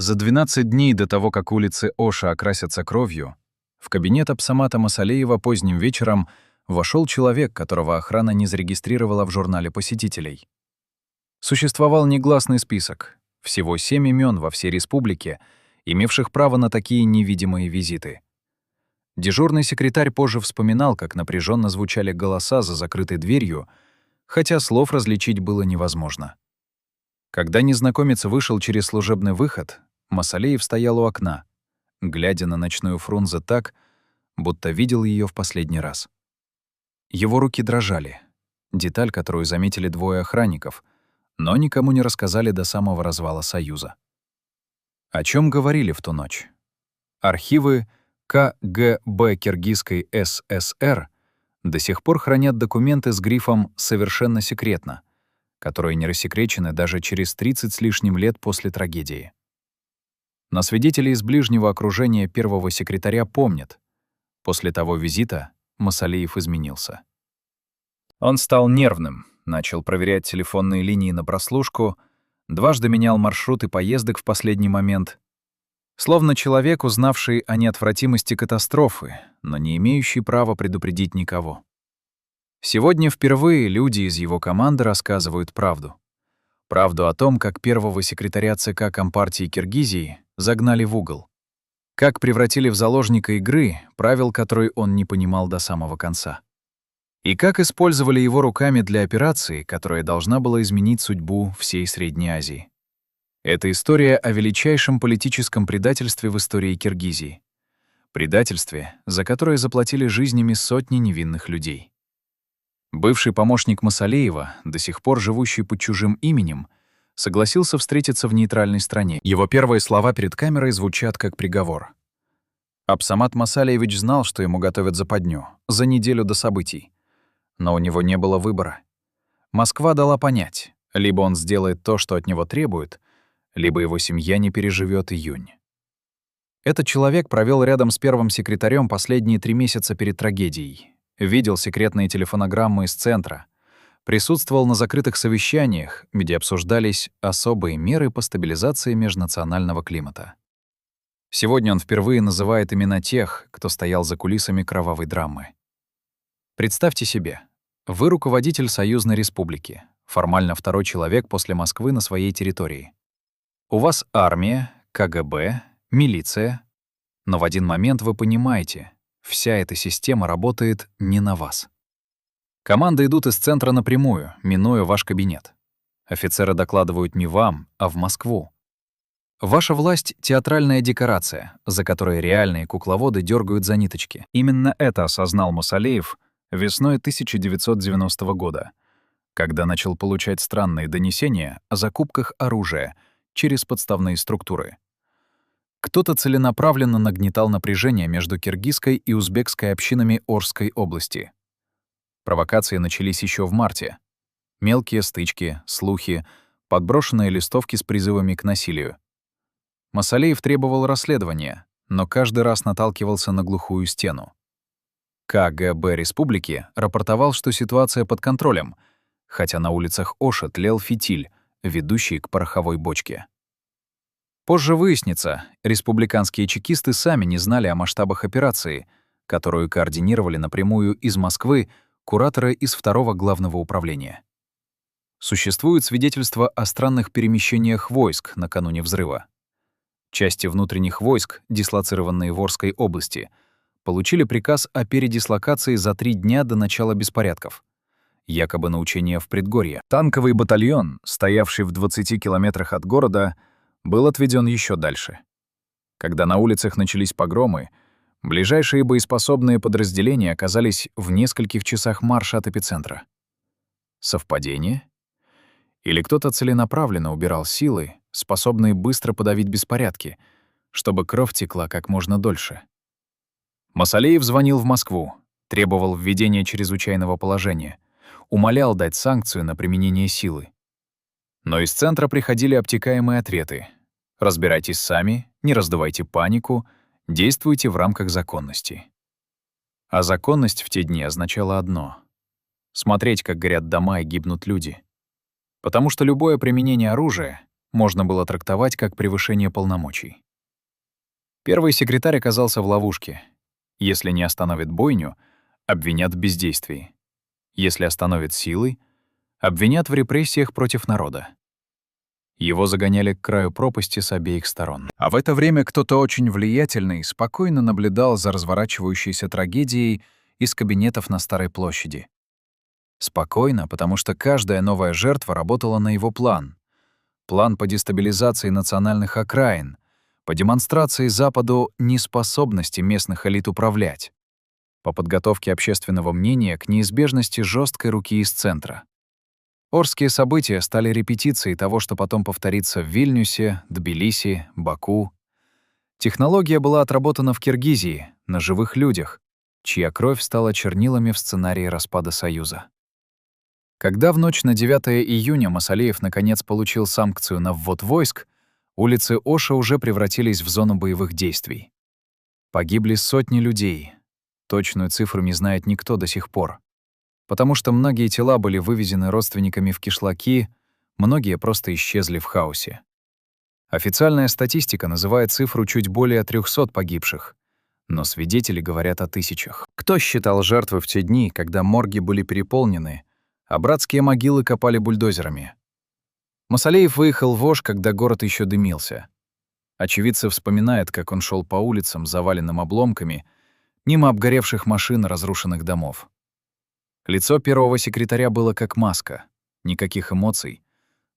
За 12 дней до того, как улицы Оша окрасятся кровью, в кабинет Абсамата Масалеева поздним вечером вошел человек, которого охрана не зарегистрировала в журнале посетителей. Существовал негласный список, всего 7 имен во всей республике, имевших право на такие невидимые визиты. Дежурный секретарь позже вспоминал, как напряженно звучали голоса за закрытой дверью, хотя слов различить было невозможно. Когда незнакомец вышел через служебный выход, Масалеев стоял у окна, глядя на ночную Фрунзе так, будто видел ее в последний раз. Его руки дрожали, деталь, которую заметили двое охранников, но никому не рассказали до самого развала Союза. О чем говорили в ту ночь? Архивы КГБ Киргизской ССР до сих пор хранят документы с грифом «Совершенно секретно», которые не рассекречены даже через 30 с лишним лет после трагедии. Но свидетели из ближнего окружения первого секретаря помнят, после того визита Масалеев изменился. Он стал нервным, начал проверять телефонные линии на прослушку, дважды менял маршруты поездок в последний момент, словно человек, узнавший о неотвратимости катастрофы, но не имеющий права предупредить никого. Сегодня впервые люди из его команды рассказывают правду. Правду о том, как первого секретаря ЦК Компартии Киргизии загнали в угол. Как превратили в заложника игры, правил которой он не понимал до самого конца. И как использовали его руками для операции, которая должна была изменить судьбу всей Средней Азии. Это история о величайшем политическом предательстве в истории Киргизии. Предательстве, за которое заплатили жизнями сотни невинных людей. Бывший помощник Масалеева, до сих пор живущий под чужим именем, согласился встретиться в нейтральной стране. Его первые слова перед камерой звучат как приговор. Абсамат Масалеевич знал, что ему готовят западню, за неделю до событий. Но у него не было выбора. Москва дала понять, либо он сделает то, что от него требуют, либо его семья не переживет июнь. Этот человек провел рядом с первым секретарем последние 3 месяца перед трагедией. Видел секретные телефонограммы из центра, присутствовал на закрытых совещаниях, где обсуждались особые меры по стабилизации межнационального климата. Сегодня он впервые называет имена тех, кто стоял за кулисами кровавой драмы. Представьте себе, вы руководитель союзной республики, формально второй человек после Москвы на своей территории. У вас армия, КГБ, милиция, но в один момент вы понимаете, вся эта система работает не на вас. Команды идут из центра напрямую, минуя ваш кабинет. Офицеры докладывают не вам, а в Москву. Ваша власть — театральная декорация, за которой реальные кукловоды дергают за ниточки. Именно это осознал Масалеев весной 1990 года, когда начал получать странные донесения о закупках оружия через подставные структуры. Кто-то целенаправленно нагнетал напряжение между киргизской и узбекской общинами Орской области. Провокации начались еще в марте. Мелкие стычки, слухи, подброшенные листовки с призывами к насилию. Масалеев требовал расследования, но каждый раз наталкивался на глухую стену. КГБ республики рапортовал, что ситуация под контролем, хотя на улицах Оша тлел фитиль, ведущий к пороховой бочке. Позже выяснится, республиканские чекисты сами не знали о масштабах операции, которую координировали напрямую из Москвы кураторы из второго главного управления. Существуют свидетельства о странных перемещениях войск накануне взрыва. Части внутренних войск, дислоцированные в Орской области, получили приказ о передислокации за 3 дня до начала беспорядков, якобы на учения в предгорье. Танковый батальон, стоявший в 20 километрах от города, был отведен еще дальше. Когда на улицах начались погромы, ближайшие боеспособные подразделения оказались в нескольких часах марша от эпицентра. Совпадение? Или кто-то целенаправленно убирал силы, способные быстро подавить беспорядки, чтобы кровь текла как можно дольше? Масалеев звонил в Москву, требовал введения чрезвычайного положения, умолял дать санкцию на применение силы. Но из центра приходили обтекаемые ответы. Разбирайтесь сами, не раздувайте панику, действуйте в рамках законности. А законность в те дни означала одно — смотреть, как горят дома и гибнут люди. Потому что любое применение оружия можно было трактовать как превышение полномочий. Первый секретарь оказался в ловушке. Если не остановит бойню, обвинят в бездействии. Если остановит силой, обвинят в репрессиях против народа. Его загоняли к краю пропасти с обеих сторон. А в это время кто-то очень влиятельный спокойно наблюдал за разворачивающейся трагедией из кабинетов на Старой площади. Спокойно, потому что каждая новая жертва работала на его план. План по дестабилизации национальных окраин, по демонстрации Западу неспособности местных элит управлять, по подготовке общественного мнения к неизбежности жесткой руки из центра. Орские события стали репетицией того, что потом повторится в Вильнюсе, Тбилиси, Баку. Технология была отработана в Киргизии, на живых людях, чья кровь стала чернилами в сценарии распада Союза. Когда в ночь на 9 июня Масалеев наконец получил санкцию на ввод войск, улицы Оша уже превратились в зону боевых действий. Погибли сотни людей. Точную цифру не знает никто до сих пор. Потому что многие тела были вывезены родственниками в кишлаки, многие просто исчезли в хаосе. Официальная статистика называет цифру чуть более 300 погибших, но свидетели говорят о тысячах. Кто считал жертвы в те дни, когда морги были переполнены, а братские могилы копали бульдозерами? Масалеев выехал в Ош, когда город еще дымился. Очевидцы вспоминают, как он шел по улицам, заваленным обломками, мимо обгоревших машин и разрушенных домов. Лицо первого секретаря было как маска, никаких эмоций,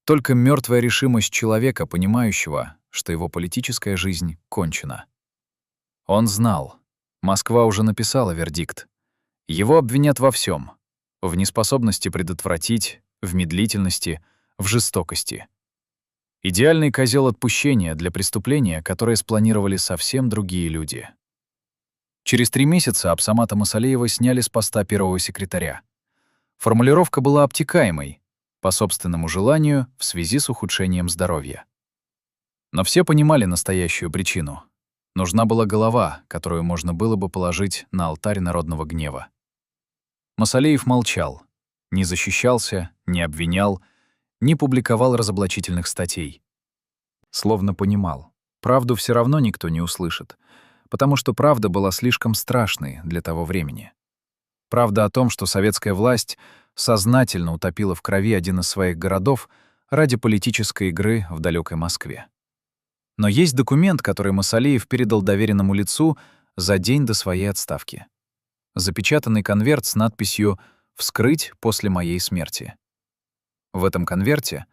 только мертвая решимость человека, понимающего, что его политическая жизнь кончена. Он знал. Москва уже написала вердикт. Его обвинят во всем: в неспособности предотвратить, в медлительности, в жестокости. Идеальный козел отпущения для преступления, которое спланировали совсем другие люди. Через 3 месяца Абсамата Масалеева сняли с поста первого секретаря. Формулировка была обтекаемой, по собственному желанию, в связи с ухудшением здоровья. Но все понимали настоящую причину. Нужна была голова, которую можно было бы положить на алтарь народного гнева. Масалеев молчал, не защищался, не обвинял, не публиковал разоблачительных статей. Словно понимал, правду все равно никто не услышит, потому что правда была слишком страшной для того времени. Правда о том, что советская власть сознательно утопила в крови один из своих городов ради политической игры в далекой Москве. Но есть документ, который Масалеев передал доверенному лицу за день до своей отставки. Запечатанный конверт с надписью «Вскрыть после моей смерти». В этом конверте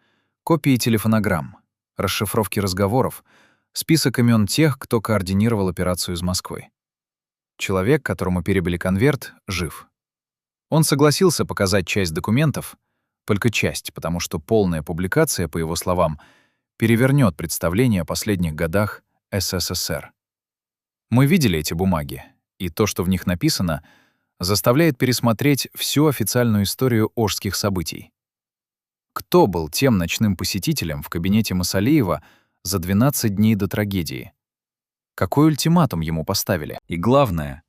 копии телефонограмм, расшифровки разговоров, список имен тех, кто координировал операцию из Москвы. Человек, которому перебили конверт, жив. Он согласился показать часть документов, только часть, потому что полная публикация, по его словам, перевернет представление о последних годах СССР. Мы видели эти бумаги, и то, что в них написано, заставляет пересмотреть всю официальную историю ошских событий. Кто был тем ночным посетителем в кабинете Масалеева за 12 дней до трагедии? Какой ультиматум ему поставили? И главное,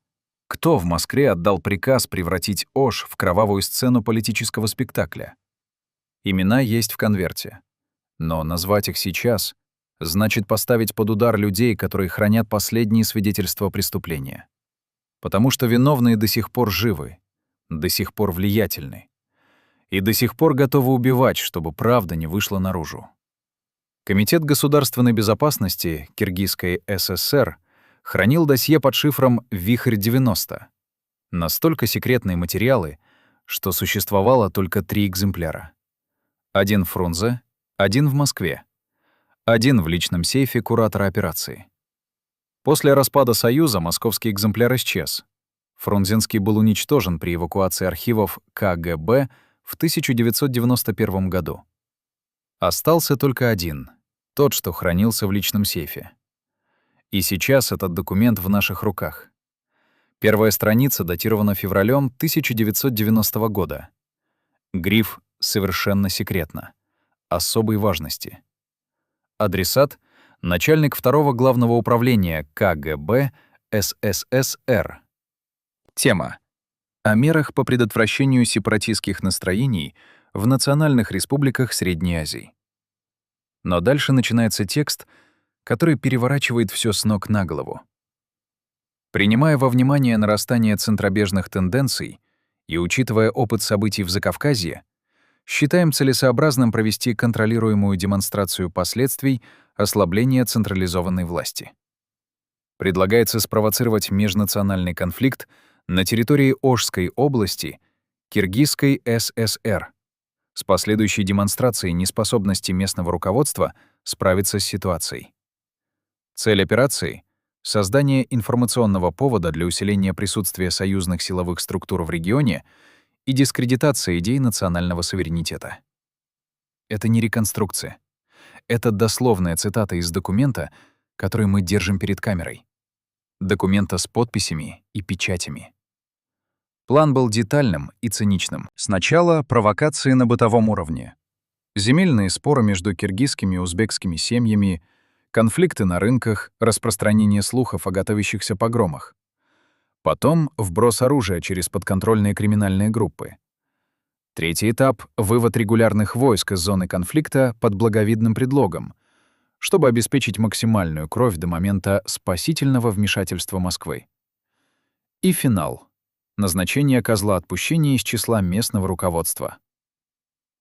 кто в Москве отдал приказ превратить Ош в кровавую сцену политического спектакля? Имена есть в конверте. Но назвать их сейчас значит поставить под удар людей, которые хранят последние свидетельства преступления. Потому что виновные до сих пор живы, до сих пор влиятельны и до сих пор готовы убивать, чтобы правда не вышла наружу. Комитет государственной безопасности Киргизской ССР хранил досье под шифром «Вихрь-90». Настолько секретные материалы, что существовало только 3 экземпляра. Один в Фрунзе, один в Москве, один в личном сейфе куратора операции. После распада Союза московский экземпляр исчез. Фрунзенский был уничтожен при эвакуации архивов КГБ в 1991 году. Остался только один, тот, что хранился в личном сейфе. И сейчас этот документ в наших руках. Первая страница датирована февралем 1990 года. Гриф «Совершенно секретно». Особой важности. Адресат — начальник 2-го главного управления КГБ СССР. Тема: о мерах по предотвращению сепаратистских настроений в национальных республиках Средней Азии. Но дальше начинается текст, который переворачивает все с ног на голову. Принимая во внимание нарастание центробежных тенденций и учитывая опыт событий в Закавказье, считаем целесообразным провести контролируемую демонстрацию последствий ослабления централизованной власти. Предлагается спровоцировать межнациональный конфликт на территории Ошской области Киргизской ССР с последующей демонстрацией неспособности местного руководства справиться с ситуацией. Цель операции — создание информационного повода для усиления присутствия союзных силовых структур в регионе и дискредитация идей национального суверенитета. Это не реконструкция. Это дословная цитата из документа, который мы держим перед камерой. Документа с подписями и печатями. План был детальным и циничным. Сначала провокации на бытовом уровне. Земельные споры между киргизскими и узбекскими семьями, конфликты на рынках, распространение слухов о готовящихся погромах. Потом вброс оружия через подконтрольные криминальные группы. Третий этап — вывод регулярных войск из зоны конфликта под благовидным предлогом, чтобы обеспечить максимальную кровь до момента спасительного вмешательства Москвы. И финал — назначение козла отпущения из числа местного руководства.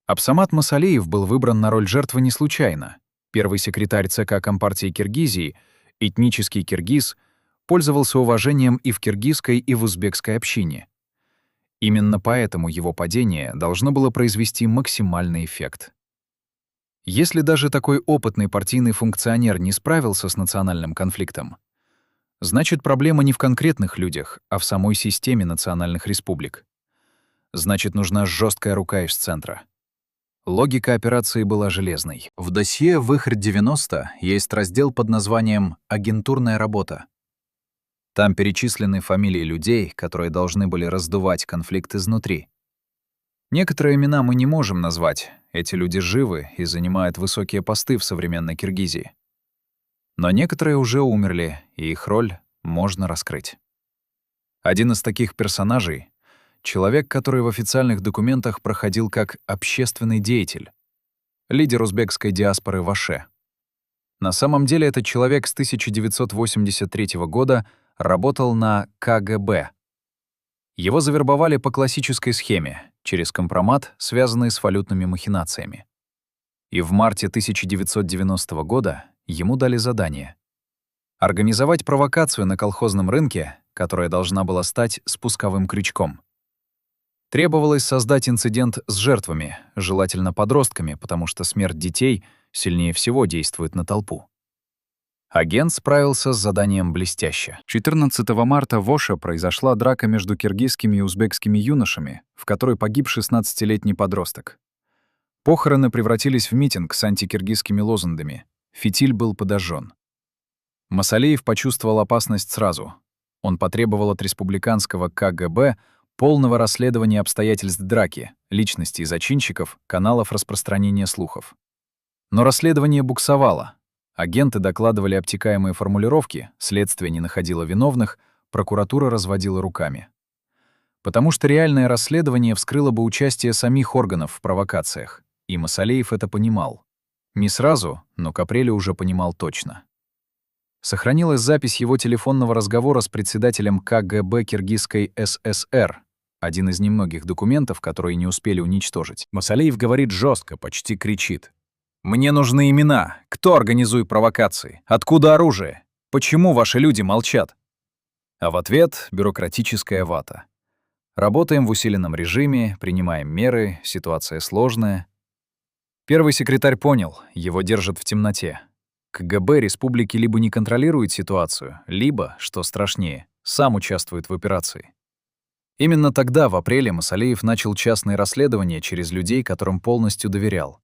Абсамат Масалеев был выбран на роль жертвы не случайно. Первый секретарь ЦК Компартии Киргизии, этнический киргиз, пользовался уважением и в киргизской, и в узбекской общине. Именно поэтому его падение должно было произвести максимальный эффект. Если даже такой опытный партийный функционер не справился с национальным конфликтом, значит, проблема не в конкретных людях, а в самой системе национальных республик. Значит, нужна жесткая рука из центра. Логика операции была железной. В досье «Выхрь-90» есть раздел под названием «Агентурная работа». Там перечислены фамилии людей, которые должны были раздувать конфликт изнутри. Некоторые имена мы не можем назвать, эти люди живы и занимают высокие посты в современной Киргизии. Но некоторые уже умерли, и их роль можно раскрыть. Один из таких персонажей — человек, который в официальных документах проходил как общественный деятель, лидер узбекской диаспоры Ваше. На самом деле этот человек с 1983 года работал на КГБ. Его завербовали по классической схеме, через компромат, связанный с валютными махинациями. И в марте 1990 года ему дали задание — организовать провокацию на колхозном рынке, которая должна была стать спусковым крючком. Требовалось создать инцидент с жертвами, желательно подростками, потому что смерть детей сильнее всего действует на толпу. Агент справился с заданием блестяще. 14 марта в Оше произошла драка между киргизскими и узбекскими юношами, в которой погиб 16-летний подросток. Похороны превратились в митинг с антикиргизскими лозунгами. Фитиль был подожжен. Масалеев почувствовал опасность сразу. Он потребовал от республиканского КГБ полного расследования обстоятельств драки, личностей зачинщиков, каналов распространения слухов. Но расследование буксовало. Агенты докладывали обтекаемые формулировки, следствие не находило виновных, прокуратура разводила руками. Потому что реальное расследование вскрыло бы участие самих органов в провокациях, и Масалеев это понимал. Не сразу, но к апрелю уже понимал точно. Сохранилась запись его телефонного разговора с председателем КГБ Киргизской ССР, один из немногих документов, которые не успели уничтожить. Масалеев говорит жестко, почти кричит. «Мне нужны имена. Кто организует провокации? Откуда оружие? Почему ваши люди молчат?» А в ответ — бюрократическая вата. Работаем в усиленном режиме, принимаем меры, ситуация сложная. Первый секретарь понял, его держат в темноте. КГБ республики либо не контролирует ситуацию, либо, что страшнее, сам участвует в операции. Именно тогда, в апреле, Масалеев начал частные расследования через людей, которым полностью доверял.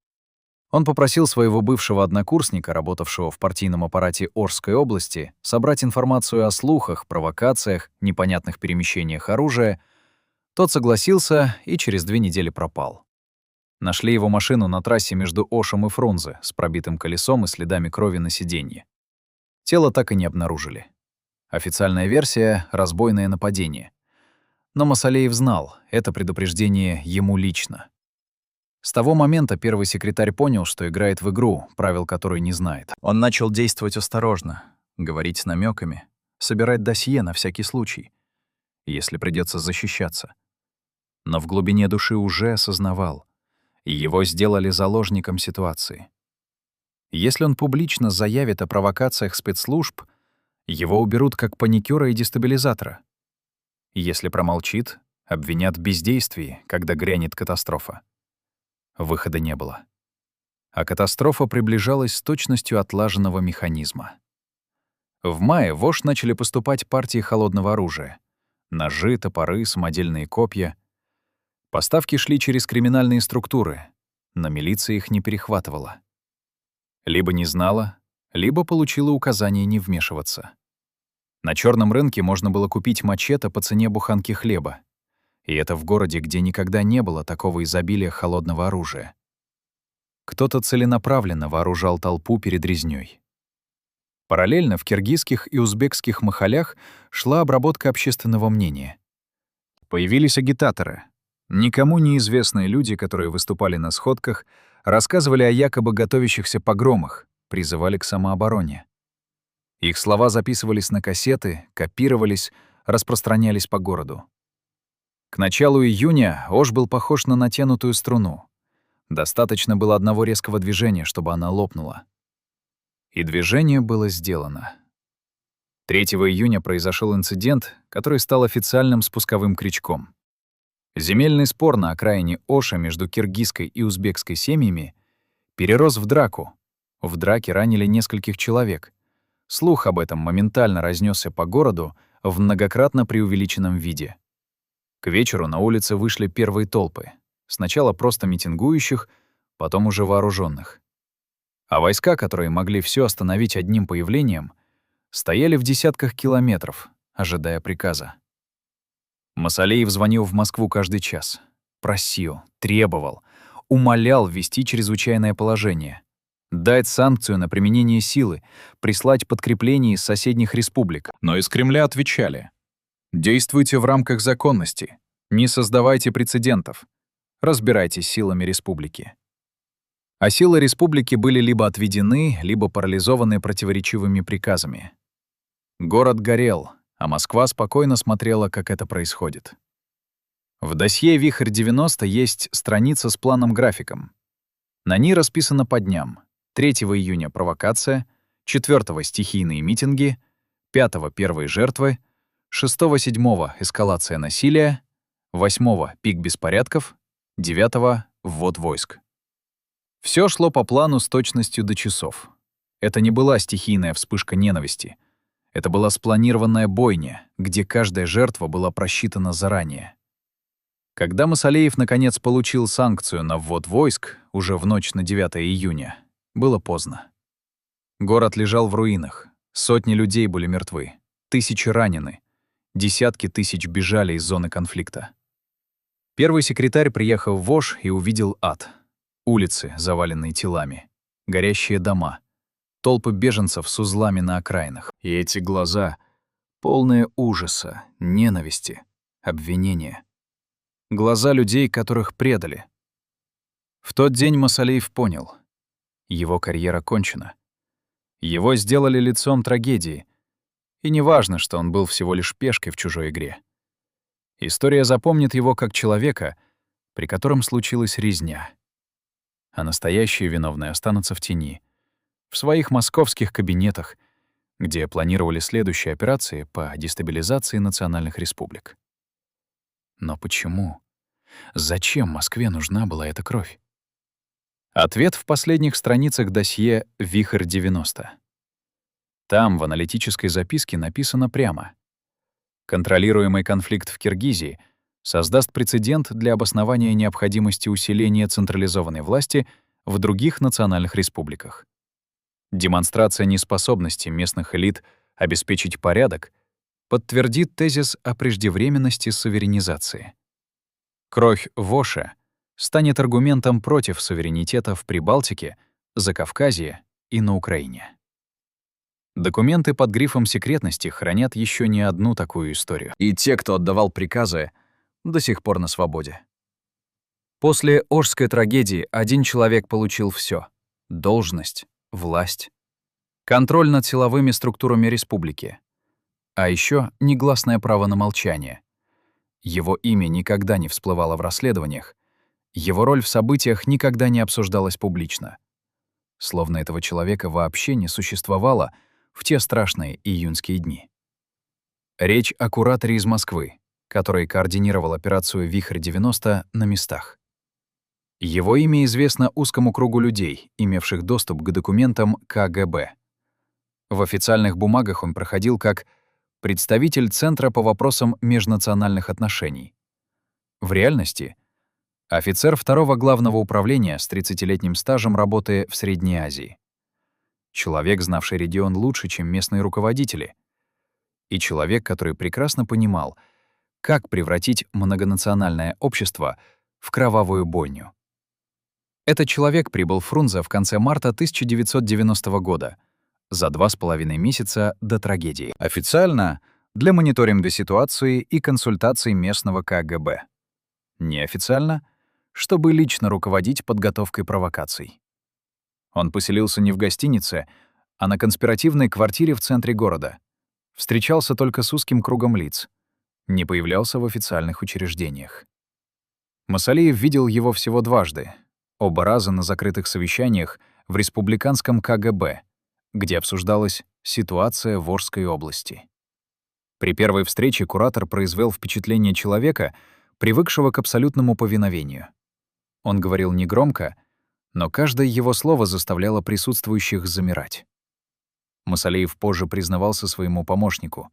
Он попросил своего бывшего однокурсника, работавшего в партийном аппарате Орской области, собрать информацию о слухах, провокациях, непонятных перемещениях оружия. Тот согласился и через 2 недели пропал. Нашли его машину на трассе между Ошем и Фрунзе с пробитым колесом и следами крови на сиденье. Тело так и не обнаружили. Официальная версия — разбойное нападение. Но Масалеев знал, это предупреждение ему лично. С того момента первый секретарь понял, что играет в игру, правил которой не знает. Он начал действовать осторожно, говорить с намеками, собирать досье на всякий случай, если придется защищаться. Но в глубине души уже осознавал, и его сделали заложником ситуации. Если он публично заявит о провокациях спецслужб, его уберут как паникёра и дестабилизатора. Если промолчит, обвинят в бездействии, когда грянет катастрофа. Выхода не было. А катастрофа приближалась с точностью отлаженного механизма. В мае в Ош начали поступать партии холодного оружия. Ножи, топоры, самодельные копья. Поставки шли через криминальные структуры, но милиция их не перехватывала. Либо не знала, либо получила указание не вмешиваться. На черном рынке можно было купить мачете по цене буханки хлеба. И это в городе, где никогда не было такого изобилия холодного оружия. Кто-то целенаправленно вооружал толпу перед резнёй. Параллельно в киргизских и узбекских махалях шла обработка общественного мнения. Появились агитаторы. Никому неизвестные люди, которые выступали на сходках, рассказывали о якобы готовящихся погромах, призывали к самообороне. Их слова записывались на кассеты, копировались, распространялись по городу. К началу июня Ош был похож на натянутую струну. Достаточно было одного резкого движения, чтобы она лопнула. И движение было сделано. 3 июня произошел инцидент, который стал официальным спусковым крючком. Земельный спор на окраине Оша между киргизской и узбекской семьями перерос в драку. В драке ранили нескольких человек. Слух об этом моментально разнесся по городу в многократно преувеличенном виде. К вечеру на улице вышли первые толпы. Сначала просто митингующих, потом уже вооруженных. А войска, которые могли все остановить одним появлением, стояли в десятках километров, ожидая приказа. Масалеев звонил в Москву каждый час. Просил, требовал, умолял ввести чрезвычайное положение, дать санкцию на применение силы, прислать подкрепление из соседних республик. Но из Кремля отвечали: действуйте в рамках законности, не создавайте прецедентов, разбирайтесь силами республики. А силы республики были либо отведены, либо парализованы противоречивыми приказами. Город горел, а Москва спокойно смотрела, как это происходит. В досье «Вихрь-90» есть страница с планом-графиком. На ней расписано по дням: 3 июня — провокация, 4 — стихийные митинги, 5 — первые жертвы, 6-7 — эскалация насилия, 8 — пик беспорядков, 9 — ввод войск. Все шло по плану с точностью до часов. Это не была стихийная вспышка ненависти. Это была спланированная бойня, где каждая жертва была просчитана заранее. Когда Масалеев наконец получил санкцию на ввод войск, уже в ночь на 9 июня, было поздно. Город лежал в руинах, сотни людей были мертвы, тысячи ранены, десятки тысяч бежали из зоны конфликта. Первый секретарь приехал в Ош и увидел ад. Улицы, заваленные телами, горящие дома, толпы беженцев с узлами на окраинах. И эти глаза, полные ужаса, ненависти, обвинения. Глаза людей, которых предали. В тот день Масалеев понял — его карьера кончена. Его сделали лицом трагедии, и неважно, что он был всего лишь пешкой в чужой игре. История запомнит его как человека, при котором случилась резня. А настоящие виновные останутся в тени, в своих московских кабинетах, где планировали следующие операции по дестабилизации национальных республик. Но почему? Зачем Москве нужна была эта кровь? Ответ в последних страницах досье «Вихрь-90». Там, в аналитической записке, написано прямо: контролируемый конфликт в Киргизии создаст прецедент для обоснования необходимости усиления централизованной власти в других национальных республиках. Демонстрация неспособности местных элит обеспечить порядок подтвердит тезис о преждевременности суверенизации. Кровь в Оше станет аргументом против суверенитета в Прибалтике, Закавказье и на Украине. Документы под грифом секретности хранят еще не одну такую историю. И те, кто отдавал приказы, до сих пор на свободе. После Ошской трагедии один человек получил все: должность, власть, контроль над силовыми структурами республики, а еще негласное право на молчание. Его имя никогда не всплывало в расследованиях, его роль в событиях никогда не обсуждалась публично. Словно этого человека вообще не существовало в те страшные июньские дни. Речь о кураторе из Москвы, который координировал операцию «Вихрь-90» на местах. Его имя известно узкому кругу людей, имевших доступ к документам КГБ. В официальных бумагах он проходил как представитель Центра по вопросам межнациональных отношений. В реальности — офицер второго главного управления с 30-летним стажем работы в Средней Азии. Человек, знавший регион лучше, чем местные руководители. И человек, который прекрасно понимал, как превратить многонациональное общество в кровавую бойню. Этот человек прибыл в Фрунзе в конце марта 1990 года, за 2,5 месяца до трагедии. Официально — для мониторинга ситуации и консультаций местного КГБ. Неофициально — чтобы лично руководить подготовкой провокаций. Он поселился не в гостинице, а на конспиративной квартире в центре города. Встречался только с узким кругом лиц. Не появлялся в официальных учреждениях. Масалиев видел его всего дважды. Оба раза на закрытых совещаниях в республиканском КГБ, где обсуждалась ситуация в Орской области. При первой встрече куратор произвел впечатление человека, привыкшего к абсолютному повиновению. Он говорил негромко, но каждое его слово заставляло присутствующих замирать. Масалиев позже признавался своему помощнику.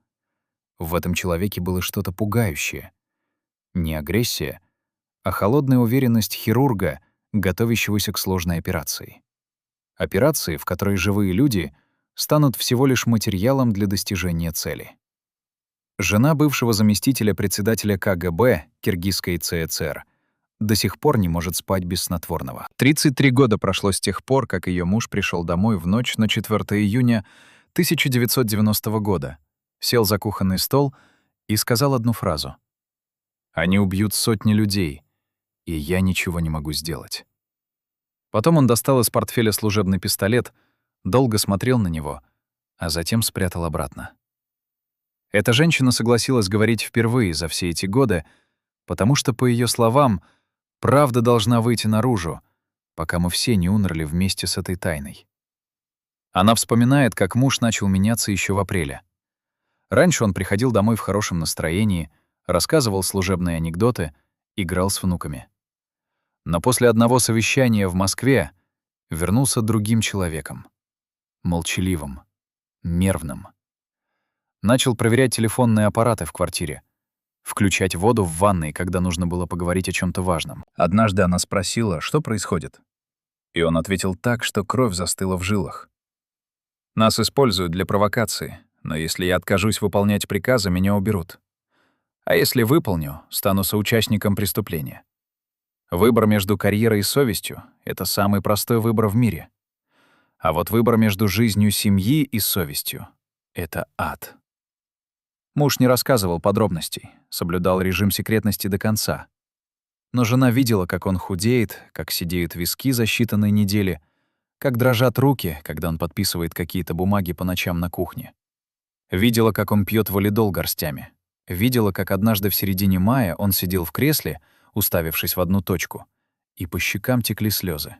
В этом человеке было что-то пугающее. Не агрессия, а холодная уверенность хирурга, готовящегося к сложной операции. Операции, в которой живые люди станут всего лишь материалом для достижения цели. Жена бывшего заместителя председателя КГБ Киргизской ЦСР до сих пор не может спать без снотворного. 33 года прошло с тех пор, как ее муж пришел домой в ночь на 4 июня 1990 года, сел за кухонный стол и сказал одну фразу: «Они убьют сотни людей, и я ничего не могу сделать». Потом он достал из портфеля служебный пистолет, долго смотрел на него, а затем спрятал обратно. Эта женщина согласилась говорить впервые за все эти годы, потому что, по ее словам, правда должна выйти наружу, пока мы все не умерли вместе с этой тайной. Она вспоминает, как муж начал меняться еще в апреле. Раньше он приходил домой в хорошем настроении, рассказывал служебные анекдоты, играл с внуками. Но после одного совещания в Москве вернулся другим человеком. Молчаливым, нервным. Начал проверять телефонные аппараты в квартире, включать воду в ванной, когда нужно было поговорить о чем то важном. Однажды она спросила, что происходит. И он ответил так, что кровь застыла в жилах. «Нас используют для провокации, но если я откажусь выполнять приказы, меня уберут. А если выполню, стану соучастником преступления. Выбор между карьерой и совестью — это самый простой выбор в мире. А вот выбор между жизнью семьи и совестью — это ад». Муж не рассказывал подробностей, соблюдал режим секретности до конца. Но жена видела, как он худеет, как седеют виски за считанные недели, как дрожат руки, когда он подписывает какие-то бумаги по ночам на кухне. Видела, как он пьет валидол горстями. Видела, как однажды в середине мая он сидел в кресле, уставившись в одну точку, и по щекам текли слезы.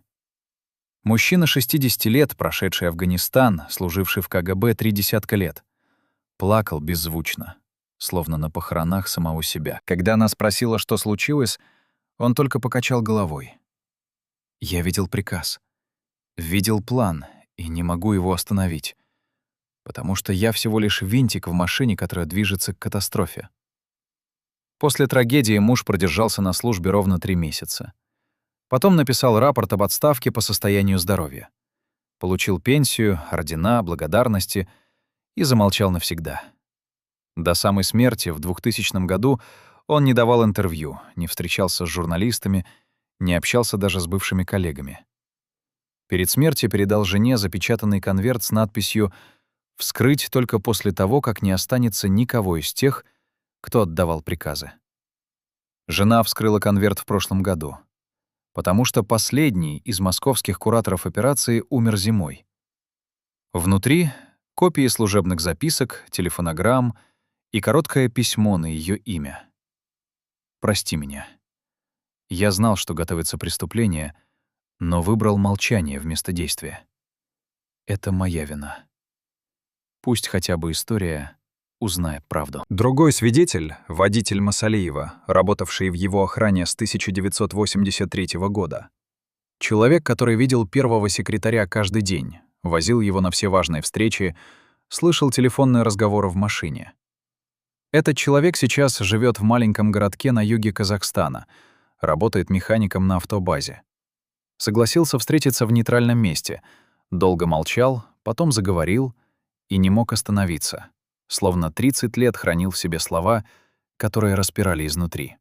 Мужчина 60 лет, прошедший Афганистан, служивший в КГБ 30 лет, плакал беззвучно, словно на похоронах самого себя. Когда она спросила, что случилось, он только покачал головой. «Я видел приказ, видел план и не могу его остановить, потому что я всего лишь винтик в машине, которая движется к катастрофе». После трагедии муж продержался на службе ровно 3 месяца. Потом написал рапорт об отставке по состоянию здоровья. Получил пенсию, ордена, благодарности и замолчал навсегда. До самой смерти в 2000 году он не давал интервью, не встречался с журналистами, не общался даже с бывшими коллегами. Перед смертью передал жене запечатанный конверт с надписью «Вскрыть только после того, как не останется никого из тех, кто отдавал приказы». Жена вскрыла конверт в прошлом году. потому что последний из московских кураторов операции умер зимой. Внутри — копии служебных записок, телефонограмм и короткое письмо на ее имя. «Прости меня. Я знал, что готовится преступление, но выбрал молчание вместо действия. Это моя вина. Пусть хотя бы история узнает правду». Другой свидетель, водитель Масалиева, работавший в его охране с 1983 года. Человек, который видел первого секретаря каждый день, возил его на все важные встречи, слышал телефонные разговоры в машине. Этот человек сейчас живет в маленьком городке на юге Казахстана, работает механиком на автобазе. Согласился встретиться в нейтральном месте, долго молчал, потом заговорил и не мог остановиться, словно 30 лет хранил в себе слова, которые распирали изнутри.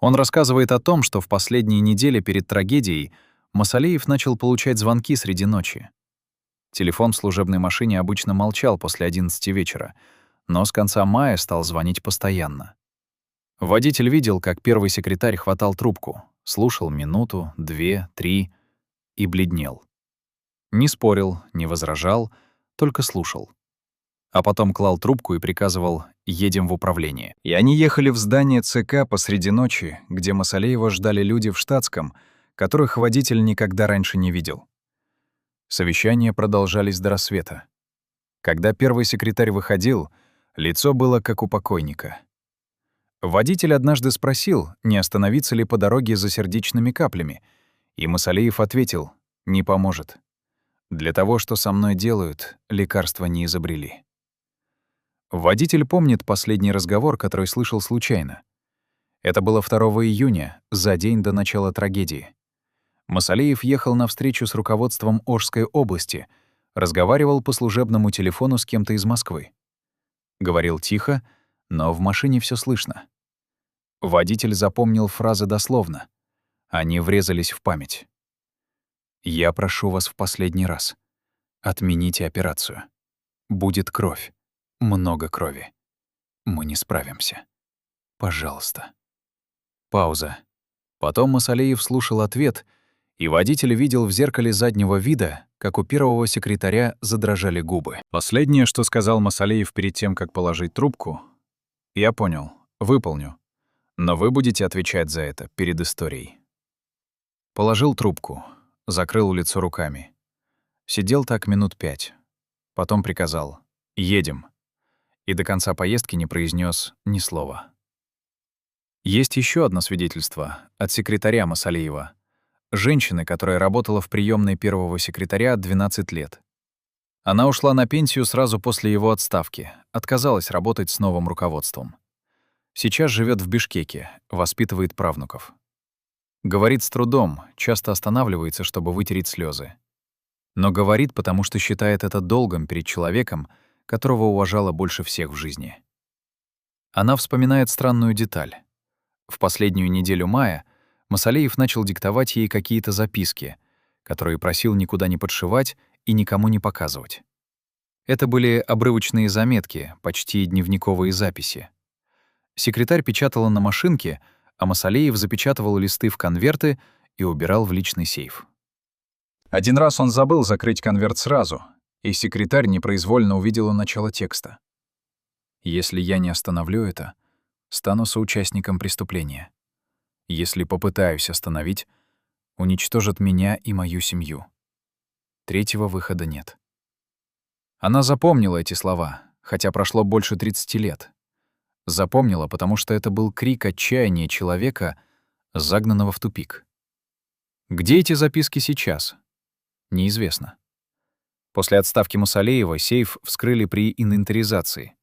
Он рассказывает о том, что в последние недели перед трагедией Масалиев начал получать звонки среди ночи. Телефон в служебной машине обычно молчал после 11 вечера, но с конца мая стал звонить постоянно. Водитель видел, как первый секретарь хватал трубку, слушал минуту, 2, 3 и бледнел. Не спорил, не возражал, только слушал. А потом клал трубку и приказывал «едем в управление». И они ехали в здание ЦК посреди ночи, где Масалиева ждали люди в штатском, которых водитель никогда раньше не видел. Совещания продолжались до рассвета. Когда первый секретарь выходил, лицо было как у покойника. Водитель однажды спросил, не остановиться ли по дороге за сердечными каплями, и Масалиев ответил «не поможет. Для того, что со мной делают, лекарства не изобрели». Водитель помнит последний разговор, который слышал случайно. Это было 2 июня, за день до начала трагедии. Масалиев ехал на встречу с руководством Орской области, разговаривал по служебному телефону с кем-то из Москвы. Говорил тихо, но в машине все слышно. Водитель запомнил фразы дословно. Они врезались в память. «Я прошу вас в последний раз. Отмените операцию. Будет кровь. Много крови. Мы не справимся. Пожалуйста». Пауза. Потом Масалиев слушал ответ, и водитель видел в зеркале заднего вида, как у первого секретаря задрожали губы. Последнее, что сказал Масалиев перед тем, как положить трубку: «Я понял, выполню. Но вы будете отвечать за это перед историей». Положил трубку, закрыл лицо руками. Сидел так минут 5. Потом приказал «едем». И до конца поездки не произнес ни слова. Есть еще одно свидетельство от секретаря Масалиева, женщины, которая работала в приемной первого секретаря 12 лет. Она ушла на пенсию сразу после его отставки, отказалась работать с новым руководством. Сейчас живет в Бишкеке, воспитывает правнуков. Говорит с трудом, часто останавливается, чтобы вытереть слезы. Но говорит, потому что считает это долгом перед человеком, которого уважала больше всех в жизни. Она вспоминает странную деталь. В последнюю неделю мая Масалиев начал диктовать ей какие-то записки, которые просил никуда не подшивать и никому не показывать. Это были обрывочные заметки, почти дневниковые записи. Секретарь печатала на машинке, а Масалиев запечатывал листы в конверты и убирал в личный сейф. Один раз он забыл закрыть конверт сразу, и секретарь непроизвольно увидела начало текста. «Если я не остановлю это, стану соучастником преступления. Если попытаюсь остановить, уничтожат меня и мою семью. Третьего выхода нет». Она запомнила эти слова, хотя прошло больше 30 лет. Запомнила, потому что это был крик отчаяния человека, загнанного в тупик. Где эти записки сейчас? Неизвестно. После отставки Масалиева сейф вскрыли при инвентаризации.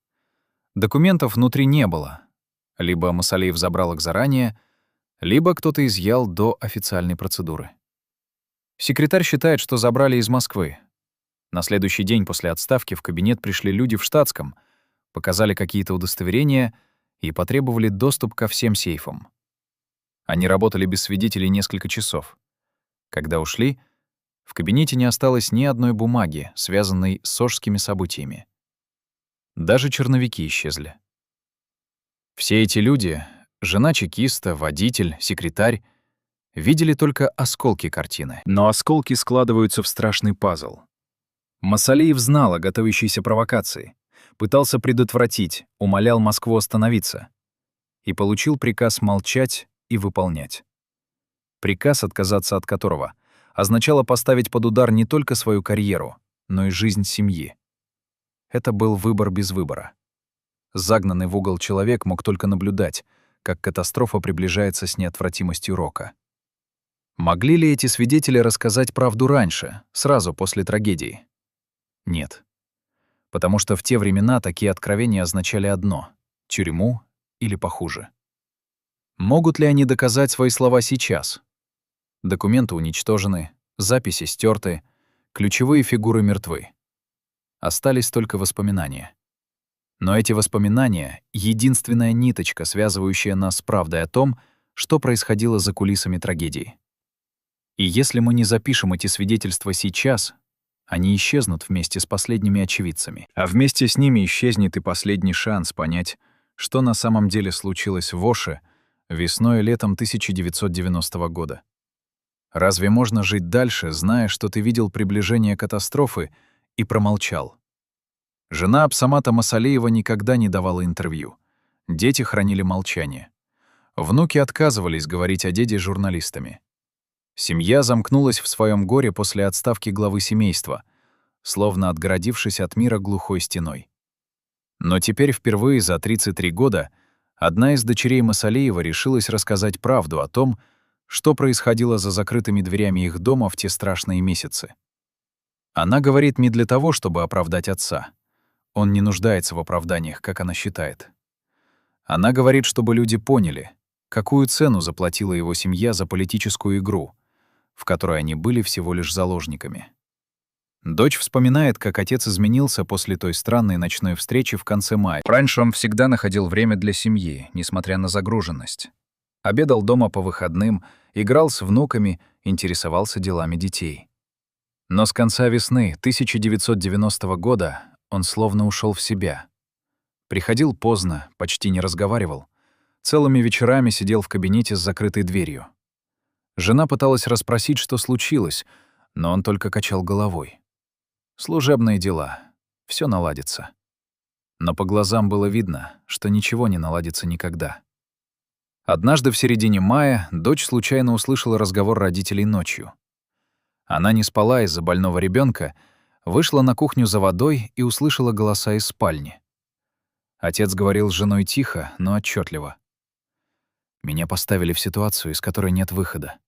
Документов внутри не было. Либо Масалиев забрал их заранее, либо кто-то изъял до официальной процедуры. Секретарь считает, что забрали из Москвы. На следующий день после отставки в кабинет пришли люди в штатском, показали какие-то удостоверения и потребовали доступ ко всем сейфам. Они работали без свидетелей несколько часов. Когда ушли, в кабинете не осталось ни одной бумаги, связанной с ожскими событиями. Даже черновики исчезли. Все эти люди — жена чекиста, водитель, секретарь — видели только осколки картины. Но осколки складываются в страшный пазл. Масалиев знал о готовящейся провокации, пытался предотвратить, умолял Москву остановиться и получил приказ молчать и выполнять. Приказ, отказаться от которого означало поставить под удар не только свою карьеру, но и жизнь семьи. Это был выбор без выбора. Загнанный в угол человек мог только наблюдать, как катастрофа приближается с неотвратимостью рока. Могли ли эти свидетели рассказать правду раньше, сразу после трагедии? Нет. Потому что в те времена такие откровения означали одно — тюрьму или похуже. Могут ли они доказать свои слова сейчас? Документы уничтожены, записи стерты, ключевые фигуры мертвы. Остались только воспоминания. Но эти воспоминания — единственная ниточка, связывающая нас с правдой о том, что происходило за кулисами трагедии. И если мы не запишем эти свидетельства сейчас, они исчезнут вместе с последними очевидцами. А вместе с ними исчезнет и последний шанс понять, что на самом деле случилось в Оше весной и летом 1990 года. Разве можно жить дальше, зная, что ты видел приближение катастрофы и промолчал? Жена Абсамата Масалеева никогда не давала интервью. Дети хранили молчание. Внуки отказывались говорить о деде с журналистами. Семья замкнулась в своем горе после отставки главы семейства, словно отгородившись от мира глухой стеной. Но теперь впервые за 33 года одна из дочерей Масалеева решилась рассказать правду о том, что происходило за закрытыми дверями их дома в те страшные месяцы. Она говорит не для того, чтобы оправдать отца. Он не нуждается в оправданиях, как она считает. Она говорит, чтобы люди поняли, какую цену заплатила его семья за политическую игру, в которой они были всего лишь заложниками. Дочь вспоминает, как отец изменился после той странной ночной встречи в конце мая. Раньше он всегда находил время для семьи, несмотря на загруженность. Обедал дома по выходным, играл с внуками, интересовался делами детей. Но с конца весны 1990 года он словно ушел в себя. Приходил поздно, почти не разговаривал. Целыми вечерами сидел в кабинете с закрытой дверью. Жена пыталась расспросить, что случилось, но он только качал головой. Служебные дела. Всё наладится. Но по глазам было видно, что ничего не наладится никогда. Однажды в середине мая дочь случайно услышала разговор родителей ночью. Она не спала из-за больного ребенка, вышла на кухню за водой и услышала голоса из спальни. Отец говорил с женой тихо, но отчетливо. «Меня поставили в ситуацию, из которой нет выхода.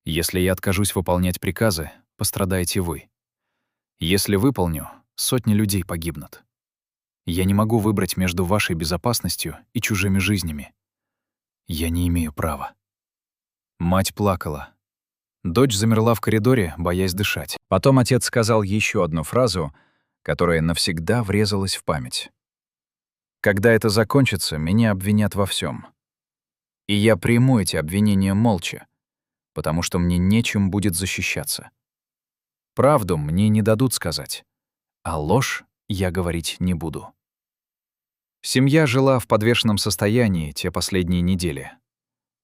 Если я откажусь выполнять приказы, пострадаете вы. Если выполню, сотни людей погибнут. Я не могу выбрать между вашей безопасностью и чужими жизнями. Я не имею права». Мать плакала. Дочь замерла в коридоре, боясь дышать. Потом отец сказал еще одну фразу, которая навсегда врезалась в память. «Когда это закончится, меня обвинят во всем. И я приму эти обвинения молча, потому что мне нечем будет защищаться. Правду мне не дадут сказать, а ложь я говорить не буду». Семья жила в подвешенном состоянии те последние недели.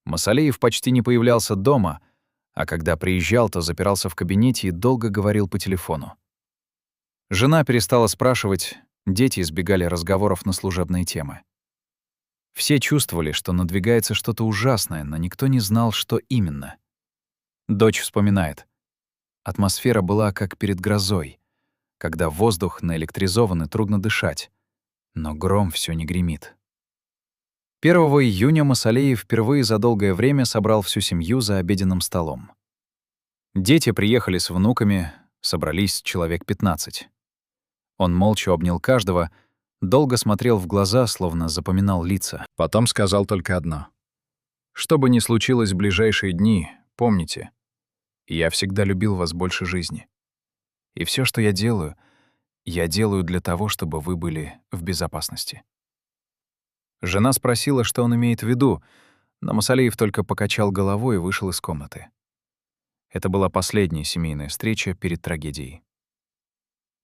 Масалеев почти не появлялся дома, а когда приезжал, то запирался в кабинете и долго говорил по телефону. Жена перестала спрашивать, дети избегали разговоров на служебные темы. Все чувствовали, что надвигается что-то ужасное, но никто не знал, что именно. Дочь вспоминает. Атмосфера была как перед грозой, когда воздух наэлектризован и трудно дышать, но гром всё не гремит. 1 июня Масалеев впервые за долгое время собрал всю семью за обеденным столом. Дети приехали с внуками, собрались человек 15. Он молча обнял каждого, долго смотрел в глаза, словно запоминал лица. Потом сказал только одно. «Что бы ни случилось в ближайшие дни, помните, я всегда любил вас больше жизни. И всё, что я делаю для того, чтобы вы были в безопасности». Жена спросила, что он имеет в виду, но Масалеев только покачал головой и вышел из комнаты. Это была последняя семейная встреча перед трагедией.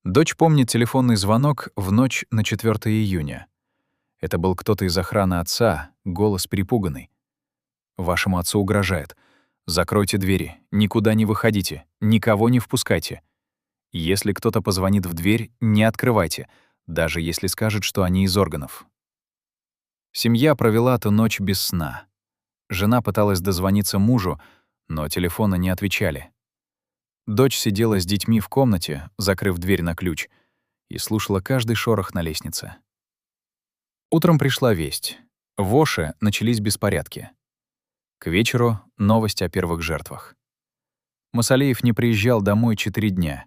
Дочь помнит телефонный звонок в ночь на 4 июня. Это был кто-то из охраны отца, голос перепуганный. «Вашему отцу угрожает. Закройте двери, никуда не выходите, никого не впускайте. Если кто-то позвонит в дверь, не открывайте, даже если скажет, что они из органов. Семья провела ту ночь без сна. Жена пыталась дозвониться мужу, но телефоны не отвечали. Дочь сидела с детьми в комнате, закрыв дверь на ключ, и слушала каждый шорох на лестнице. Утром пришла весть. В Оше начались беспорядки. К вечеру — новость о первых жертвах. Масалеев не приезжал домой 4 дня.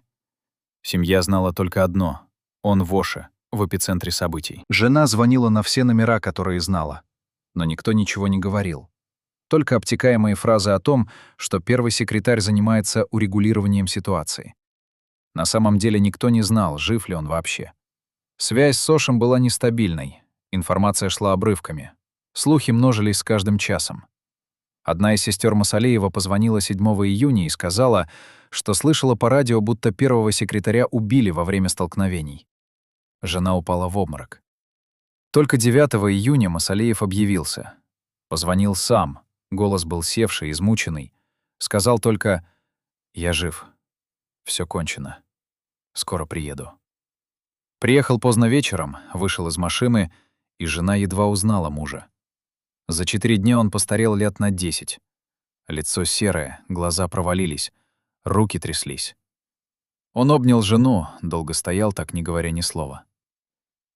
Семья знала только одно — он в Оше, в эпицентре событий. Жена звонила на все номера, которые знала, но никто ничего не говорил. Только обтекаемые фразы о том, что первый секретарь занимается урегулированием ситуации. На самом деле никто не знал, жив ли он вообще. Связь с Ошем была нестабильной, информация шла обрывками. Слухи множились с каждым часом. Одна из сестер Масалеева позвонила 7 июня и сказала, что слышала по радио, будто первого секретаря убили во время столкновений. Жена упала в обморок. Только 9 июня Масалеев объявился. Позвонил сам, голос был севший, измученный. Сказал только: «Я жив. Всё кончено. Скоро приеду». Приехал поздно вечером, вышел из машины, и жена едва узнала мужа. За 4 дня он постарел лет на 10. Лицо серое, глаза провалились, руки тряслись. Он обнял жену, долго стоял так, не говоря ни слова.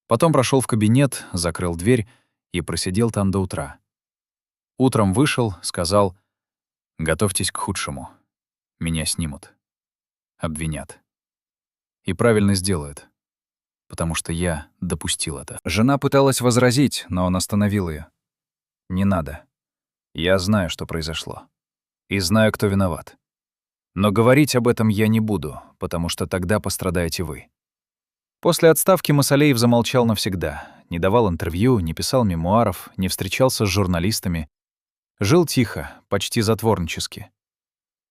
Потом прошел в кабинет, закрыл дверь и просидел там до утра. Утром вышел, сказал: «Готовьтесь к худшему. Меня снимут. Обвинят. И правильно сделают, потому что я допустил это». Жена пыталась возразить, но он остановил ее. «Не надо. Я знаю, что произошло. И знаю, кто виноват. Но говорить об этом я не буду, потому что тогда пострадаете вы». После отставки Масалеев замолчал навсегда. Не давал интервью, не писал мемуаров, не встречался с журналистами. Жил тихо, почти затворнически.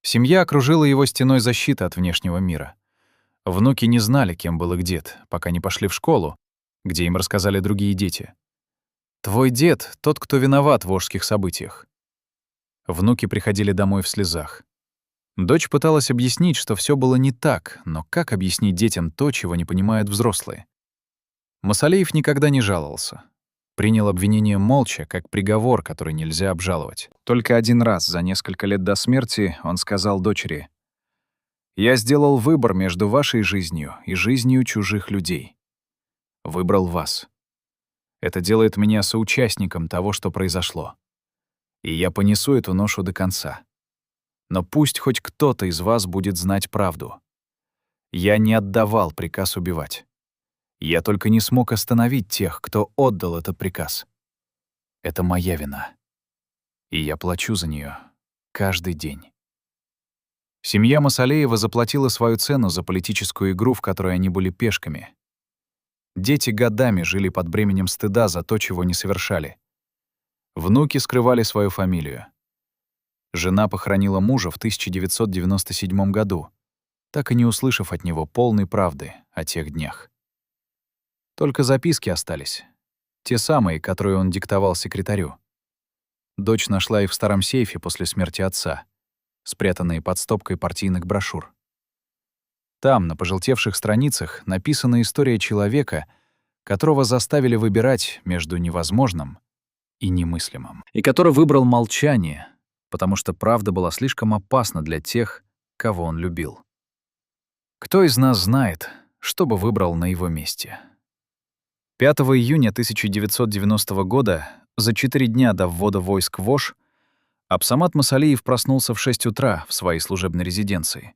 Семья окружила его стеной защиты от внешнего мира. Внуки не знали, кем был их дед, пока не пошли в школу, где им рассказали другие дети. «Твой дед — тот, кто виноват в ошских событиях». Внуки приходили домой в слезах. Дочь пыталась объяснить, что все было не так, но как объяснить детям то, чего не понимают взрослые? Масалеев никогда не жаловался. Принял обвинение молча, как приговор, который нельзя обжаловать. Только один раз за несколько лет до смерти он сказал дочери: «Я сделал выбор между вашей жизнью и жизнью чужих людей. Выбрал вас. Это делает меня соучастником того, что произошло. И я понесу эту ношу до конца. Но пусть хоть кто-то из вас будет знать правду. Я не отдавал приказ убивать. Я только не смог остановить тех, кто отдал этот приказ. Это моя вина. И я плачу за нее каждый день». Семья Масалеева заплатила свою цену за политическую игру, в которой они были пешками. Дети годами жили под бременем стыда за то, чего не совершали. Внуки скрывали свою фамилию. Жена похоронила мужа в 1997 году, так и не услышав от него полной правды о тех днях. Только записки остались, те самые, которые он диктовал секретарю. Дочь нашла их в старом сейфе после смерти отца, спрятанные под стопкой партийных брошюр. Там, на пожелтевших страницах, написана история человека, которого заставили выбирать между невозможным и немыслимым. И который выбрал молчание, потому что правда была слишком опасна для тех, кого он любил. Кто из нас знает, что бы выбрал на его месте? 5 июня 1990 года, за 4 дня до ввода войск в Ош, Абсамат Масалеев проснулся в 6 утра в своей служебной резиденции.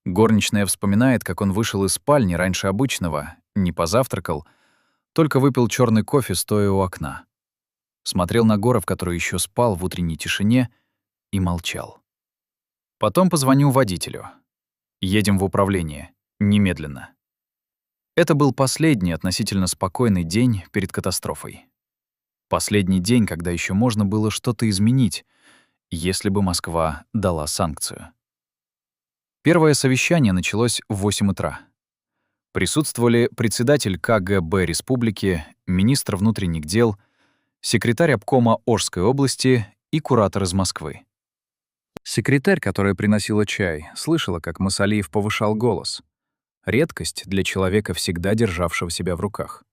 Горничная вспоминает, как он вышел из спальни раньше обычного, не позавтракал, только выпил черный кофе, стоя у окна. Смотрел на Горов, который еще спал в утренней тишине, и молчал. Потом позвонил водителю. «Едем в управление. Немедленно». Это был последний относительно спокойный день перед катастрофой. Последний день, когда еще можно было что-то изменить, если бы Москва дала санкцию. Первое совещание началось в 8 утра. Присутствовали председатель КГБ Республики, министр внутренних дел, секретарь обкома Ошской области и куратор из Москвы. Секретарь, которая приносила чай, слышала, как Масалиев повышал голос. Редкость для человека, всегда державшего себя в руках.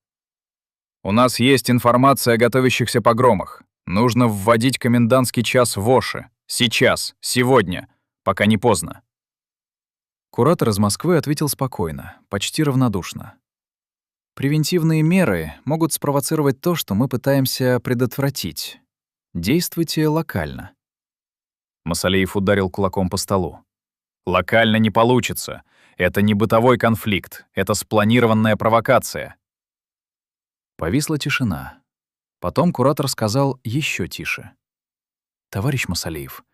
«У нас есть информация о готовящихся погромах. Нужно вводить комендантский час в Оше. Сейчас, сегодня, пока не поздно». Куратор из Москвы ответил спокойно, почти равнодушно. «Превентивные меры могут спровоцировать то, что мы пытаемся предотвратить. Действуйте локально». Масалиев ударил кулаком по столу. «Локально не получится. Это не бытовой конфликт. Это спланированная провокация». Повисла тишина. Потом куратор сказал еще тише. «Товарищ Масалиев,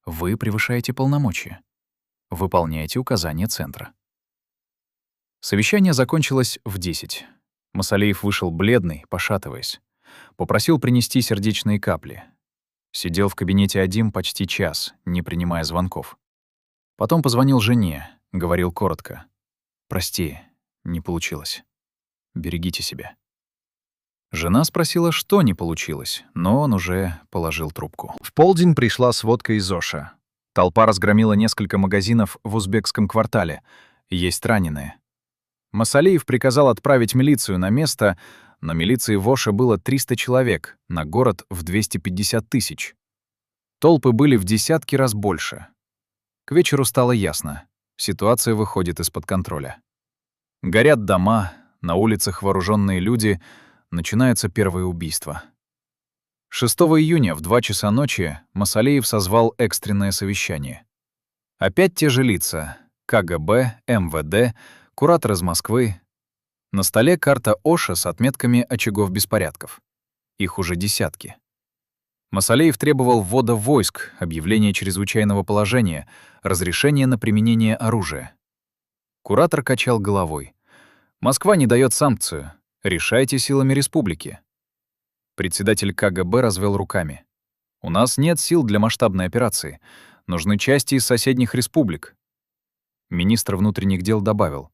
вы превышаете полномочия. Выполняйте указания центра». Совещание закончилось в 10. Масалиев вышел бледный, пошатываясь. Попросил принести сердечные капли. Сидел в кабинете один почти час, не принимая звонков. Потом позвонил жене, говорил коротко. «Прости, не получилось. Берегите себя». Жена спросила, что не получилось, но он уже положил трубку. В полдень пришла сводка из Оша. Толпа разгромила несколько магазинов в узбекском квартале. Есть раненые. Масалиев приказал отправить милицию на место, но милиции в Оше было 300 человек, на город в 250 тысяч. Толпы были в десятки раз больше. К вечеру стало ясно. Ситуация выходит из-под контроля. Горят дома, на улицах вооруженные люди, начинаются первые убийства. 6 июня в 2 часа ночи Масалиев созвал экстренное совещание. Опять те же лица — КГБ, МВД, куратор из Москвы. На столе карта Оша с отметками очагов беспорядков. Их уже десятки. Масалиев требовал ввода войск, объявления чрезвычайного положения, разрешения на применение оружия. Куратор качал головой. «Москва не дает санкцию. Решайте силами республики». Председатель КГБ развел руками. «У нас нет сил для масштабной операции. Нужны части из соседних республик». Министр внутренних дел добавил.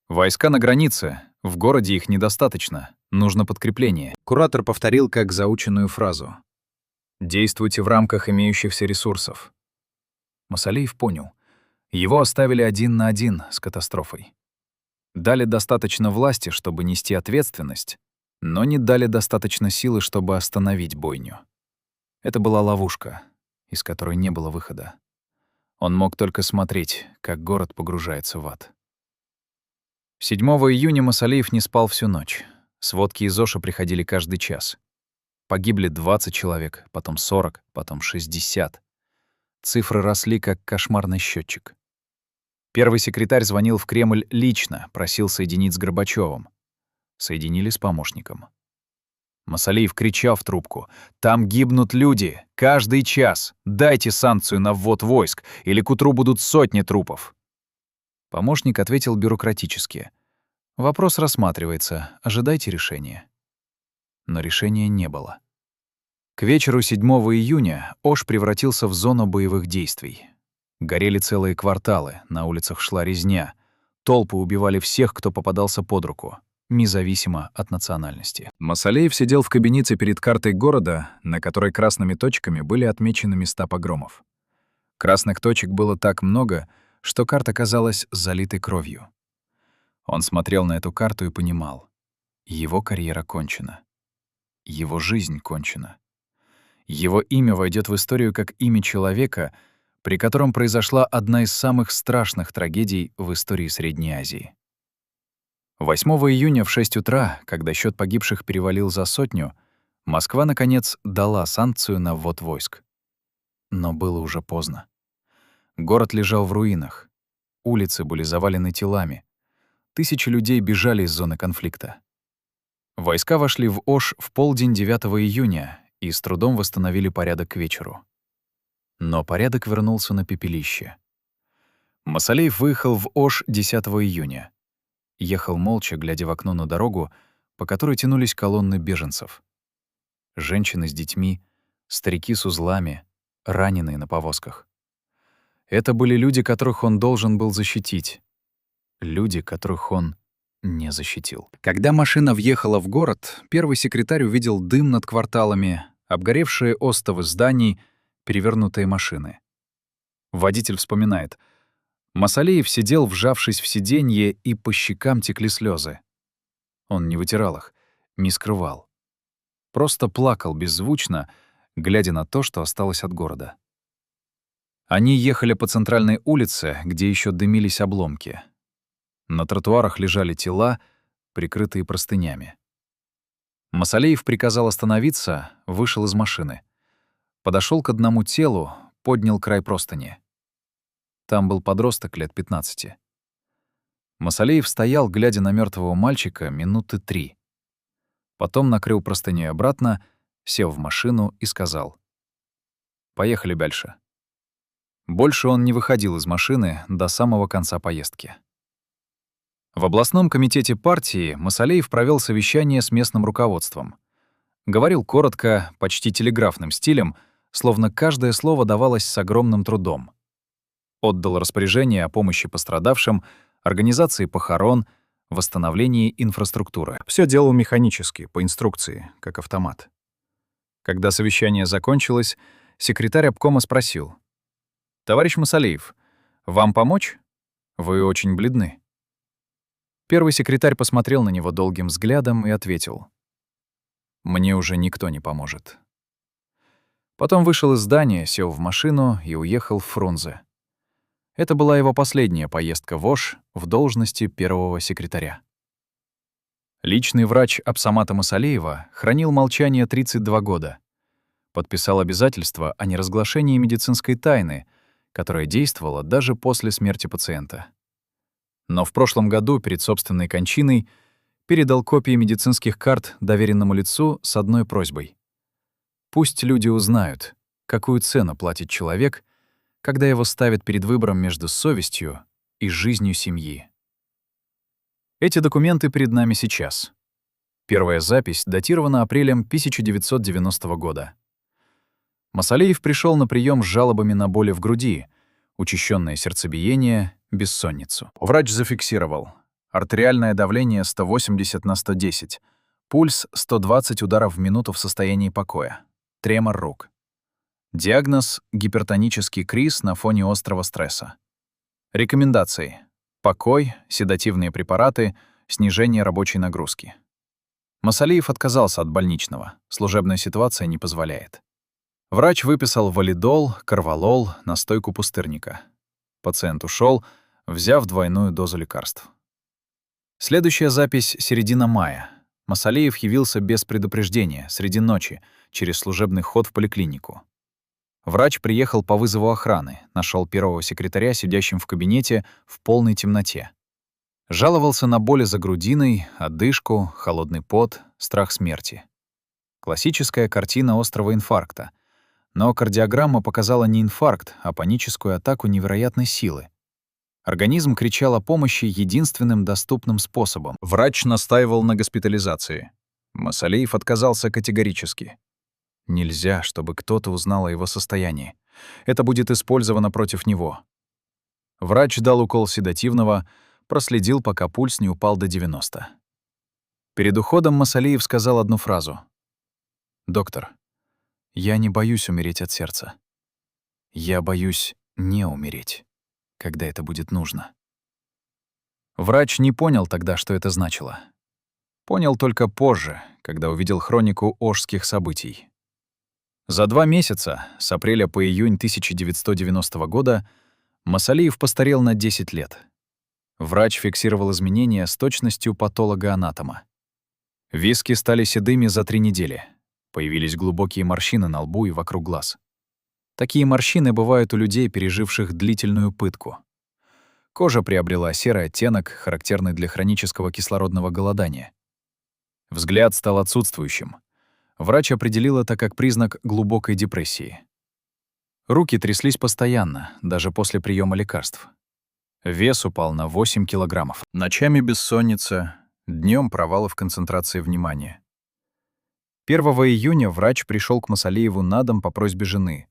«Войска на границе. В городе их недостаточно. Нужно подкрепление». Куратор повторил как заученную фразу. «Действуйте в рамках имеющихся ресурсов». Масалиев понял. Его оставили один на один с катастрофой. Дали достаточно власти, чтобы нести ответственность, но не дали достаточно силы, чтобы остановить бойню. Это была ловушка, из которой не было выхода. Он мог только смотреть, как город погружается в ад. 7 июня Масалиев не спал всю ночь. Сводки из Оша приходили каждый час. Погибли 20 человек, потом 40, потом 60. Цифры росли, как кошмарный счетчик. Первый секретарь звонил в Кремль лично, просил соединить с Горбачевым. Соединили с помощником. Масалиев кричал в трубку: «Там гибнут люди! Каждый час! Дайте санкцию на ввод войск, или к утру будут сотни трупов!» Помощник ответил бюрократически: «Вопрос рассматривается, ожидайте решения». Но решения не было. К вечеру 7 июня Ош превратился в зону боевых действий. Горели целые кварталы, на улицах шла резня. Толпы убивали всех, кто попадался под руку, независимо от национальности. Масалиев сидел в кабинете перед картой города, на которой красными точками были отмечены места погромов. Красных точек было так много, что карта казалась залитой кровью. Он смотрел на эту карту и понимал — его карьера кончена. Его жизнь кончена. Его имя войдет в историю как имя человека, при котором произошла одна из самых страшных трагедий в истории Средней Азии. 8 июня в 6 утра, когда счет погибших перевалил за 100, Москва, наконец, дала санкцию на ввод войск. Но было уже поздно. Город лежал в руинах. Улицы были завалены телами. Тысячи людей бежали из зоны конфликта. Войска вошли в Ош в полдень 9 июня и с трудом восстановили порядок к вечеру. Но порядок вернулся на пепелище. Масалиев выехал в Ош 10 июня. Ехал молча, глядя в окно на дорогу, по которой тянулись колонны беженцев. Женщины с детьми, старики с узлами, раненые на повозках. Это были люди, которых он должен был защитить. Люди, которых он не защитил. Когда машина въехала в город, первый секретарь увидел дым над кварталами, обгоревшие остовы зданий, перевернутые машины. Водитель вспоминает. Масалеев сидел, вжавшись в сиденье, и по щекам текли слезы. Он не вытирал их, не скрывал. Просто плакал беззвучно, глядя на то, что осталось от города. Они ехали по центральной улице, где еще дымились обломки. На тротуарах лежали тела, прикрытые простынями. Масалеев приказал остановиться, вышел из машины. Подошел к одному телу, поднял край простыни. Там был подросток лет 15. Масалеев стоял, глядя на мертвого мальчика, минуты 3. Потом накрыл простыней обратно, сел в машину и сказал: «Поехали дальше». Больше он не выходил из машины до самого конца поездки. В областном комитете партии Масалеев провел совещание с местным руководством. Говорил коротко, почти телеграфным стилем, словно каждое слово давалось с огромным трудом. Отдал распоряжение о помощи пострадавшим, организации похорон, восстановлении инфраструктуры. Все делал механически, по инструкции, как автомат. Когда совещание закончилось, секретарь обкома спросил: «Товарищ Масалеев, вам помочь? Вы очень бледны». Первый секретарь посмотрел на него долгим взглядом и ответил: «Мне уже никто не поможет». Потом вышел из здания, сел в машину и уехал в Фрунзе. Это была его последняя поездка в Ош в должности первого секретаря. Личный врач Абсамата Масалеева хранил молчание 32 года. Подписал обязательство о неразглашении медицинской тайны, которая действовала даже после смерти пациента. Но в прошлом году, перед собственной кончиной, передал копии медицинских карт доверенному лицу с одной просьбой. Пусть люди узнают, какую цену платит человек, когда его ставят перед выбором между совестью и жизнью семьи. Эти документы перед нами сейчас. Первая запись датирована апрелем 1990 года. Масалеев пришел на прием с жалобами на боли в груди, учащенное сердцебиение, бессонницу. Врач зафиксировал: артериальное давление 180 на 110, пульс 120 ударов в минуту в состоянии покоя, тремор рук. Диагноз — гипертонический криз на фоне острого стресса. Рекомендации: покой, седативные препараты, снижение рабочей нагрузки. Масалеев отказался от больничного, служебная ситуация не позволяет. Врач выписал валидол, карвалол, настойку пустырника. Пациент ушел, взяв двойную дозу лекарств. Следующая запись — середина мая. Масалеев явился без предупреждения, среди ночи, через служебный ход в поликлинику. Врач приехал по вызову охраны, нашел первого секретаря, сидящим в кабинете в полной темноте. Жаловался на боли за грудиной, одышку, холодный пот, страх смерти. Классическая картина острого инфаркта. Но кардиограмма показала не инфаркт, а паническую атаку невероятной силы. Организм кричал о помощи единственным доступным способом. Врач настаивал на госпитализации. Масалеев отказался категорически. Нельзя, чтобы кто-то узнал о его состоянии. Это будет использовано против него. Врач дал укол седативного, проследил, пока пульс не упал до 90. Перед уходом Масалеев сказал одну фразу: «Доктор, я не боюсь умереть от сердца. Я боюсь не умереть, когда это будет нужно». Врач не понял тогда, что это значило. Понял только позже, когда увидел хронику ошских событий. За 2 месяца, с апреля по июнь 1990 года, Масалеев постарел на 10 лет. Врач фиксировал изменения с точностью патолога-анатома. Виски стали седыми за 3 недели. Появились глубокие морщины на лбу и вокруг глаз. Такие морщины бывают у людей, переживших длительную пытку. Кожа приобрела серый оттенок, характерный для хронического кислородного голодания. Взгляд стал отсутствующим. Врач определил это как признак глубокой депрессии. Руки тряслись постоянно, даже после приема лекарств. Вес упал на 8 килограммов. Ночами бессонница, днем провалы в концентрации внимания. 1 июня врач пришел к Масалееву на дом по просьбе жены.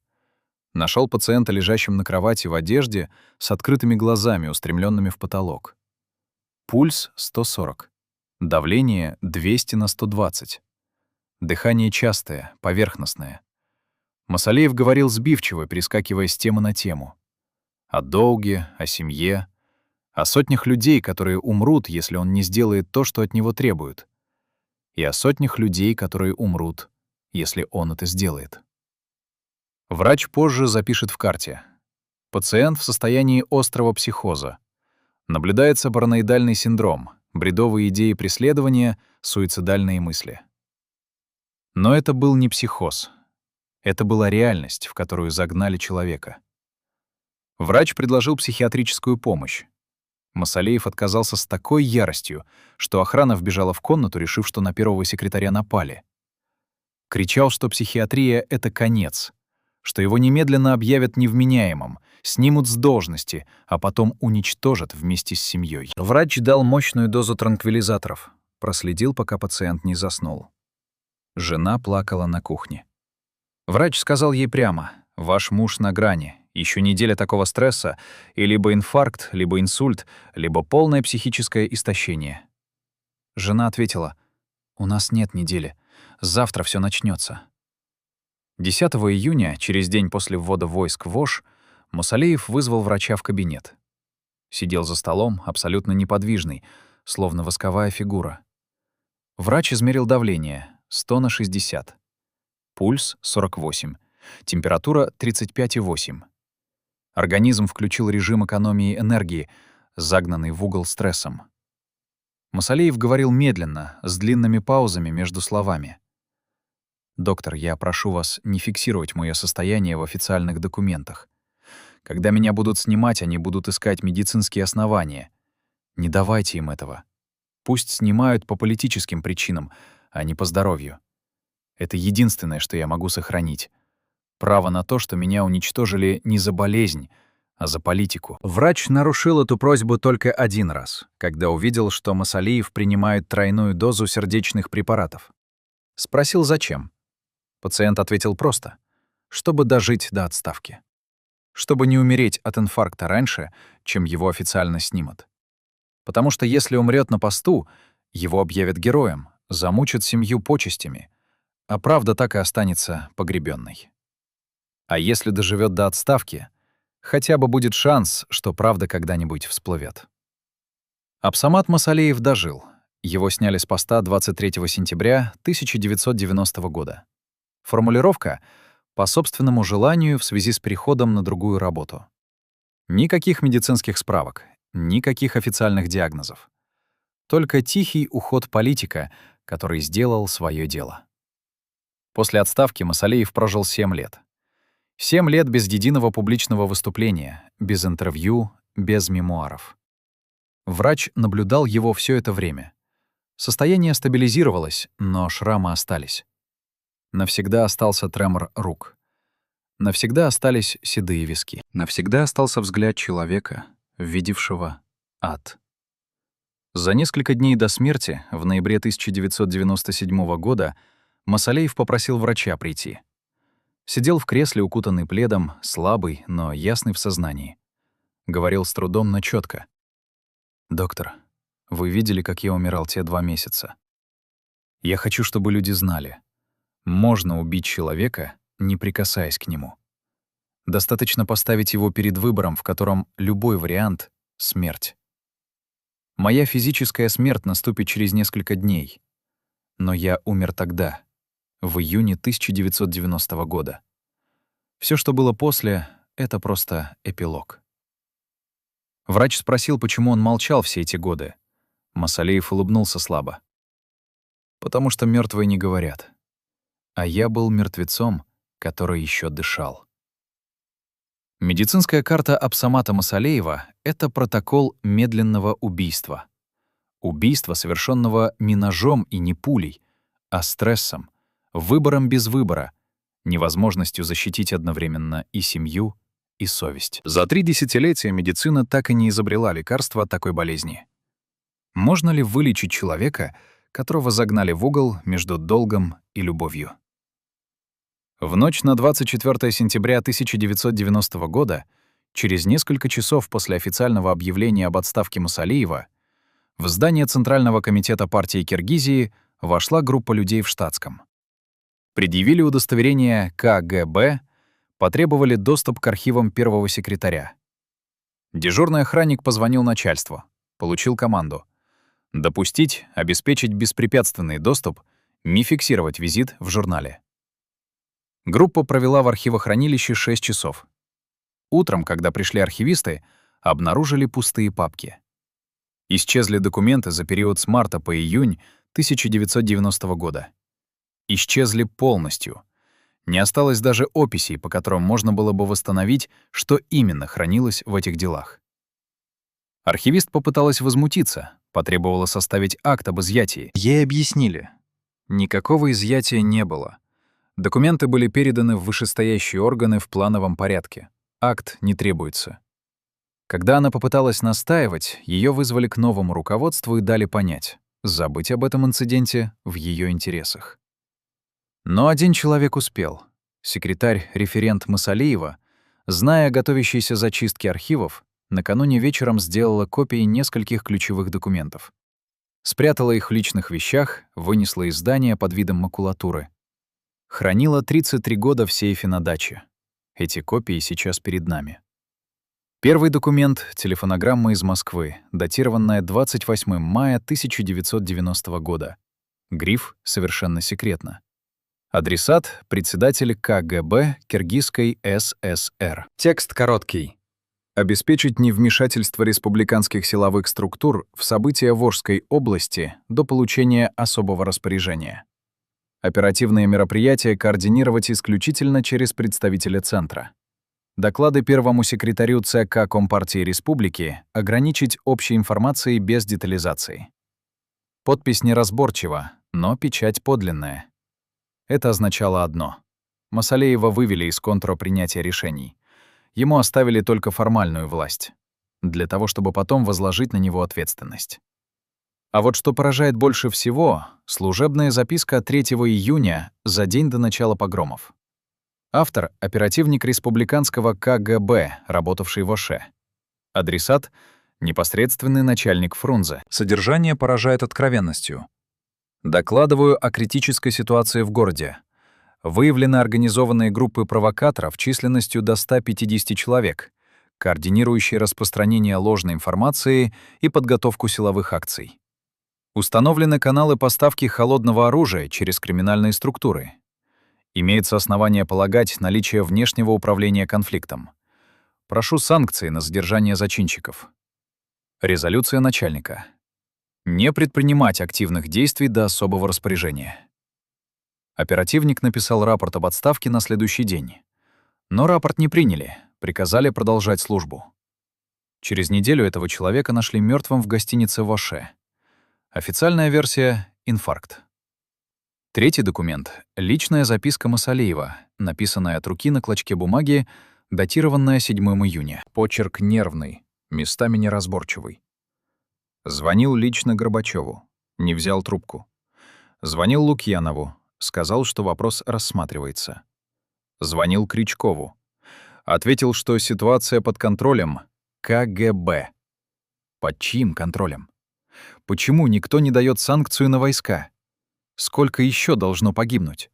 Нашел пациента, лежащим на кровати в одежде, с открытыми глазами, устремленными в потолок. Пульс — 140. Давление — 200 на 120. Дыхание частое, поверхностное. Масалеев говорил сбивчиво, перескакивая с темы на тему. о долге, о семье, о сотнях людей, которые умрут, если он не сделает то, что от него требуют, и о сотнях людей, которые умрут, если он это сделает. Врач позже запишет в карте. Пациент в состоянии острого психоза. Наблюдается параноидальный синдром, бредовые идеи преследования, суицидальные мысли. Но это был не психоз. Это была реальность, в которую загнали человека. Врач предложил психиатрическую помощь. Масалеев отказался с такой яростью, что охрана вбежала в комнату, решив, что на первого секретаря напали. Кричал, что психиатрия — это конец, что его немедленно объявят невменяемым, снимут с должности, а потом уничтожат вместе с семьей. Врач дал мощную дозу транквилизаторов, проследил, пока пациент не заснул. Жена плакала на кухне. Врач сказал ей прямо: «Ваш муж на грани. Еще неделя такого стресса, и либо инфаркт, либо инсульт, либо полное психическое истощение». Жена ответила: «У нас нет недели. Завтра все начнется. 10 июня, через день после ввода войск в Ош, Масалеев вызвал врача в кабинет. Сидел за столом, абсолютно неподвижный, словно восковая фигура. Врач измерил давление — 100 на 60. Пульс — 48. Температура — 35,8. Организм включил режим экономии энергии, загнанный в угол стрессом. Масалеев говорил медленно, с длинными паузами между словами. «Доктор, я прошу вас не фиксировать моё состояние в официальных документах. Когда меня будут снимать, они будут искать медицинские основания. Не давайте им этого. Пусть снимают по политическим причинам, а не по здоровью. Это единственное, что я могу сохранить. Право на то, что меня уничтожили не за болезнь, а за политику». Врач нарушил эту просьбу только один раз, когда увидел, что Масалеев принимает тройную дозу сердечных препаратов. Спросил, зачем. Пациент ответил просто: чтобы дожить до отставки. Чтобы не умереть от инфаркта раньше, чем его официально снимут. Потому что если умрет на посту, его объявят героем, замучат семью почестями, а правда так и останется погребенной. А если доживет до отставки, хотя бы будет шанс, что правда когда-нибудь всплывет. Абсамат Масалеев дожил. Его сняли с поста 23 сентября 1990 года. Формулировка — по собственному желанию в связи с переходом на другую работу. Никаких медицинских справок, никаких официальных диагнозов. Только тихий уход политика, который сделал свое дело. После отставки Масалеев прожил 7 лет. 7 лет без единого публичного выступления, без интервью, без мемуаров. Врач наблюдал его все это время. Состояние стабилизировалось, но шрамы остались. Навсегда остался тремор рук. Навсегда остались седые виски. Навсегда остался взгляд человека, видевшего ад. За несколько дней до смерти, в ноябре 1997 года, Масалеев попросил врача прийти. Сидел в кресле, укутанный пледом, слабый, но ясный в сознании. Говорил с трудом, но четко: «Доктор, вы видели, как я умирал те 2 месяца? Я хочу, чтобы люди знали. Можно убить человека, не прикасаясь к нему. Достаточно поставить его перед выбором, в котором любой вариант — смерть. Моя физическая смерть наступит через несколько дней. Но я умер тогда, в июне 1990 года. Все, что было после, — это просто эпилог». Врач спросил, почему он молчал все эти годы. Масалеев улыбнулся слабо. «Потому что мертвые не говорят. А я был мертвецом, который еще дышал». Медицинская карта Абсамата Масалеева — это протокол медленного убийства. Убийства, совершенного не ножом и не пулей, а стрессом, выбором без выбора, невозможностью защитить одновременно и семью, и совесть. За 3 десятилетия медицина так и не изобрела лекарства от такой болезни. Можно ли вылечить человека, которого загнали в угол между долгом и любовью? В ночь на 24 сентября 1990 года, через несколько часов после официального объявления об отставке Масалеева, в здание Центрального комитета партии Киргизии вошла группа людей в штатском. Предъявили удостоверение КГБ, потребовали доступ к архивам первого секретаря. Дежурный охранник позвонил начальству, получил команду. Допустить, обеспечить беспрепятственный доступ, не фиксировать визит в журнале. Группа провела в архивохранилище 6 часов. Утром, когда пришли архивисты, обнаружили пустые папки. Исчезли документы за период с марта по июнь 1990 года. Исчезли полностью. Не осталось даже описей, по которым можно было бы восстановить, что именно хранилось в этих делах. Архивист попыталась возмутиться, потребовала составить акт об изъятии. Ей объяснили. Никакого изъятия не было. Документы были переданы в вышестоящие органы в плановом порядке. Акт не требуется. Когда она попыталась настаивать, ее вызвали к новому руководству и дали понять, забыть об этом инциденте в ее интересах. Но один человек успел. Секретарь-референт Масалиева, зная о готовящейся зачистке архивов, накануне вечером сделала копии нескольких ключевых документов. Спрятала их в личных вещах, вынесла из здания под видом макулатуры. Хранила 33 года в сейфе на даче. Эти копии сейчас перед нами. Первый документ — телефонограмма из Москвы, датированная 28 мая 1990 года. Гриф «Совершенно секретно». Адресат — председатель КГБ Киргизской ССР. Текст короткий. Обеспечить невмешательство республиканских силовых структур в события Волжской области до получения особого распоряжения. Оперативные мероприятия координировать исключительно через представителя Центра. Доклады первому секретарю ЦК Компартии Республики ограничить общей информацией без детализации. Подпись неразборчива, но печать подлинная. Это означало одно. Масалеева вывели из контура принятия решений. Ему оставили только формальную власть, для того, чтобы потом возложить на него ответственность. А вот что поражает больше всего — служебная записка 3 июня, за день до начала погромов. Автор — оперативник республиканского КГБ, работавший в ОШЭ. Адресат — непосредственный начальник Фрунзе. Содержание поражает откровенностью. Докладываю о критической ситуации в городе. Выявлены организованные группы провокаторов численностью до 150 человек, координирующие распространение ложной информации и подготовку силовых акций. Установлены каналы поставки холодного оружия через криминальные структуры. Имеется основание полагать наличие внешнего управления конфликтом. Прошу санкции на задержание зачинщиков. Резолюция начальника. Не предпринимать активных действий до особого распоряжения. Оперативник написал рапорт об отставке на следующий день. Но рапорт не приняли, приказали продолжать службу. Через неделю этого человека нашли мертвым в гостинице в Оше. Официальная версия — инфаркт. Третий документ — личная записка Масалиева, написанная от руки на клочке бумаги, датированная 7 июня. Почерк нервный, местами неразборчивый. Звонил лично Горбачеву, не взял трубку. Звонил Лукьянову, сказал, что вопрос рассматривается. Звонил Кричкову. Ответил, что ситуация под контролем КГБ. Под чьим контролем? Почему никто не дает санкцию на войска? Сколько еще должно погибнуть?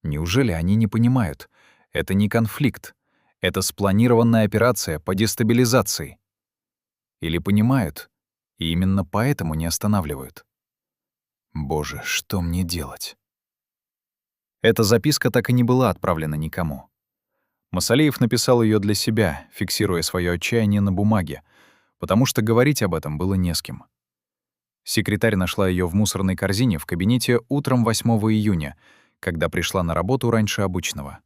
Неужели они не понимают? Это не конфликт. Это спланированная операция по дестабилизации. Или понимают, и именно поэтому не останавливают? Боже, что мне делать? Эта записка так и не была отправлена никому. Масалиев написал ее для себя, фиксируя свое отчаяние на бумаге, потому что говорить об этом было не с кем. Секретарь нашла ее в мусорной корзине в кабинете утром 8 июня, когда пришла на работу раньше обычного.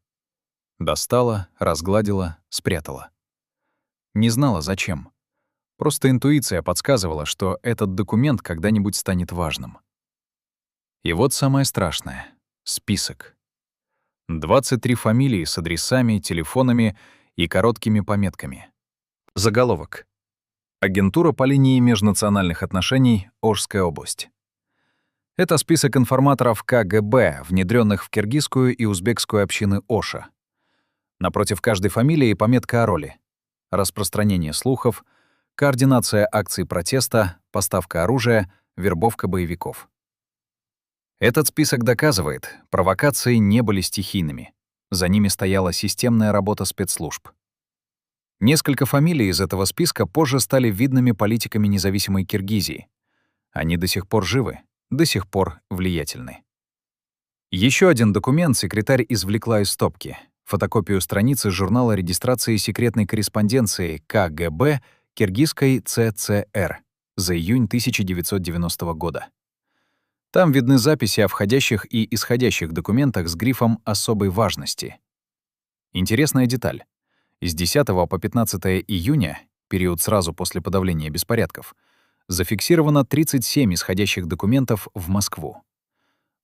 Достала, разгладила, спрятала. Не знала, зачем. Просто интуиция подсказывала, что этот документ когда-нибудь станет важным. И вот самое страшное — список. 23 фамилии с адресами, телефонами и короткими пометками. Заголовок. Агентура по линии межнациональных отношений, Ошская область. Это список информаторов КГБ, внедренных в киргизскую и узбекскую общины Оша. Напротив каждой фамилии пометка о роли. Распространение слухов, координация акций протеста, поставка оружия, вербовка боевиков. Этот список доказывает, провокации не были стихийными. За ними стояла системная работа спецслужб. Несколько фамилий из этого списка позже стали видными политиками независимой Киргизии. Они до сих пор живы, до сих пор влиятельны. Еще один документ секретарь извлекла из стопки — фотокопию страницы журнала регистрации секретной корреспонденции КГБ Киргизской ЦЦР за июнь 1990 года. Там видны записи о входящих и исходящих документах с грифом особой важности. Интересная деталь. С 10 по 15 июня, период сразу после подавления беспорядков, зафиксировано 37 исходящих документов в Москву.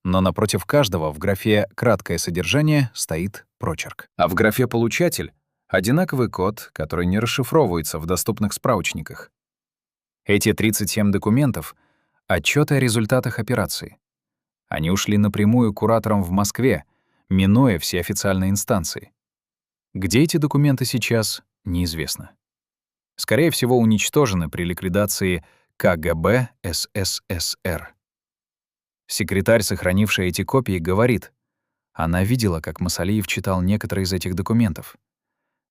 Но напротив каждого в графе «Краткое содержание» стоит прочерк. А в графе «Получатель» — одинаковый код, который не расшифровывается в доступных справочниках. Эти 37 документов — отчеты о результатах операции. Они ушли напрямую кураторам в Москве, минуя все официальные инстанции. Где эти документы сейчас, неизвестно. Скорее всего, уничтожены при ликвидации КГБ СССР. Секретарь, сохранившая эти копии, говорит, она видела, как Масалиев читал некоторые из этих документов.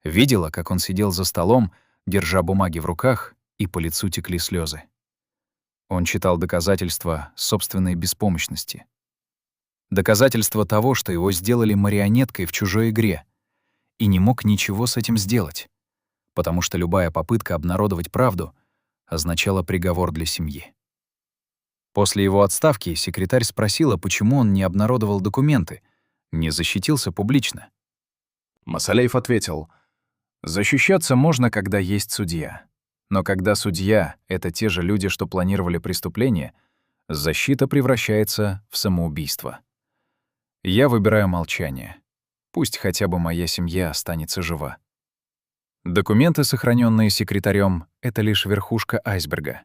Видела, как он сидел за столом, держа бумаги в руках, и по лицу текли слезы. Он читал доказательства собственной беспомощности. Доказательства того, что его сделали марионеткой в чужой игре, и не мог ничего с этим сделать, потому что любая попытка обнародовать правду означала приговор для семьи. После его отставки секретарь спросила, почему он не обнародовал документы, не защитился публично. Масалеев ответил, «Защищаться можно, когда есть судья. Но когда судья — это те же люди, что планировали преступление, защита превращается в самоубийство. Я выбираю молчание. Пусть хотя бы моя семья останется жива». Документы, сохраненные секретарем, — это лишь верхушка айсберга.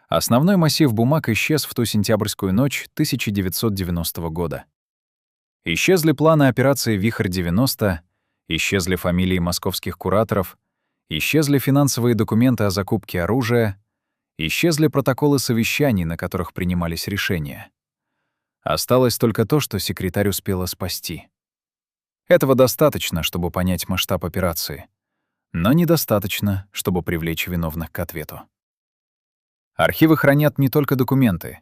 Основной массив бумаг исчез в ту сентябрьскую ночь 1990 года. Исчезли планы операции «Вихрь-90», исчезли фамилии московских кураторов, исчезли финансовые документы о закупке оружия, исчезли протоколы совещаний, на которых принимались решения. Осталось только то, что секретарь успела спасти. Этого достаточно, чтобы понять масштаб операции, но недостаточно, чтобы привлечь виновных к ответу. Архивы хранят не только документы.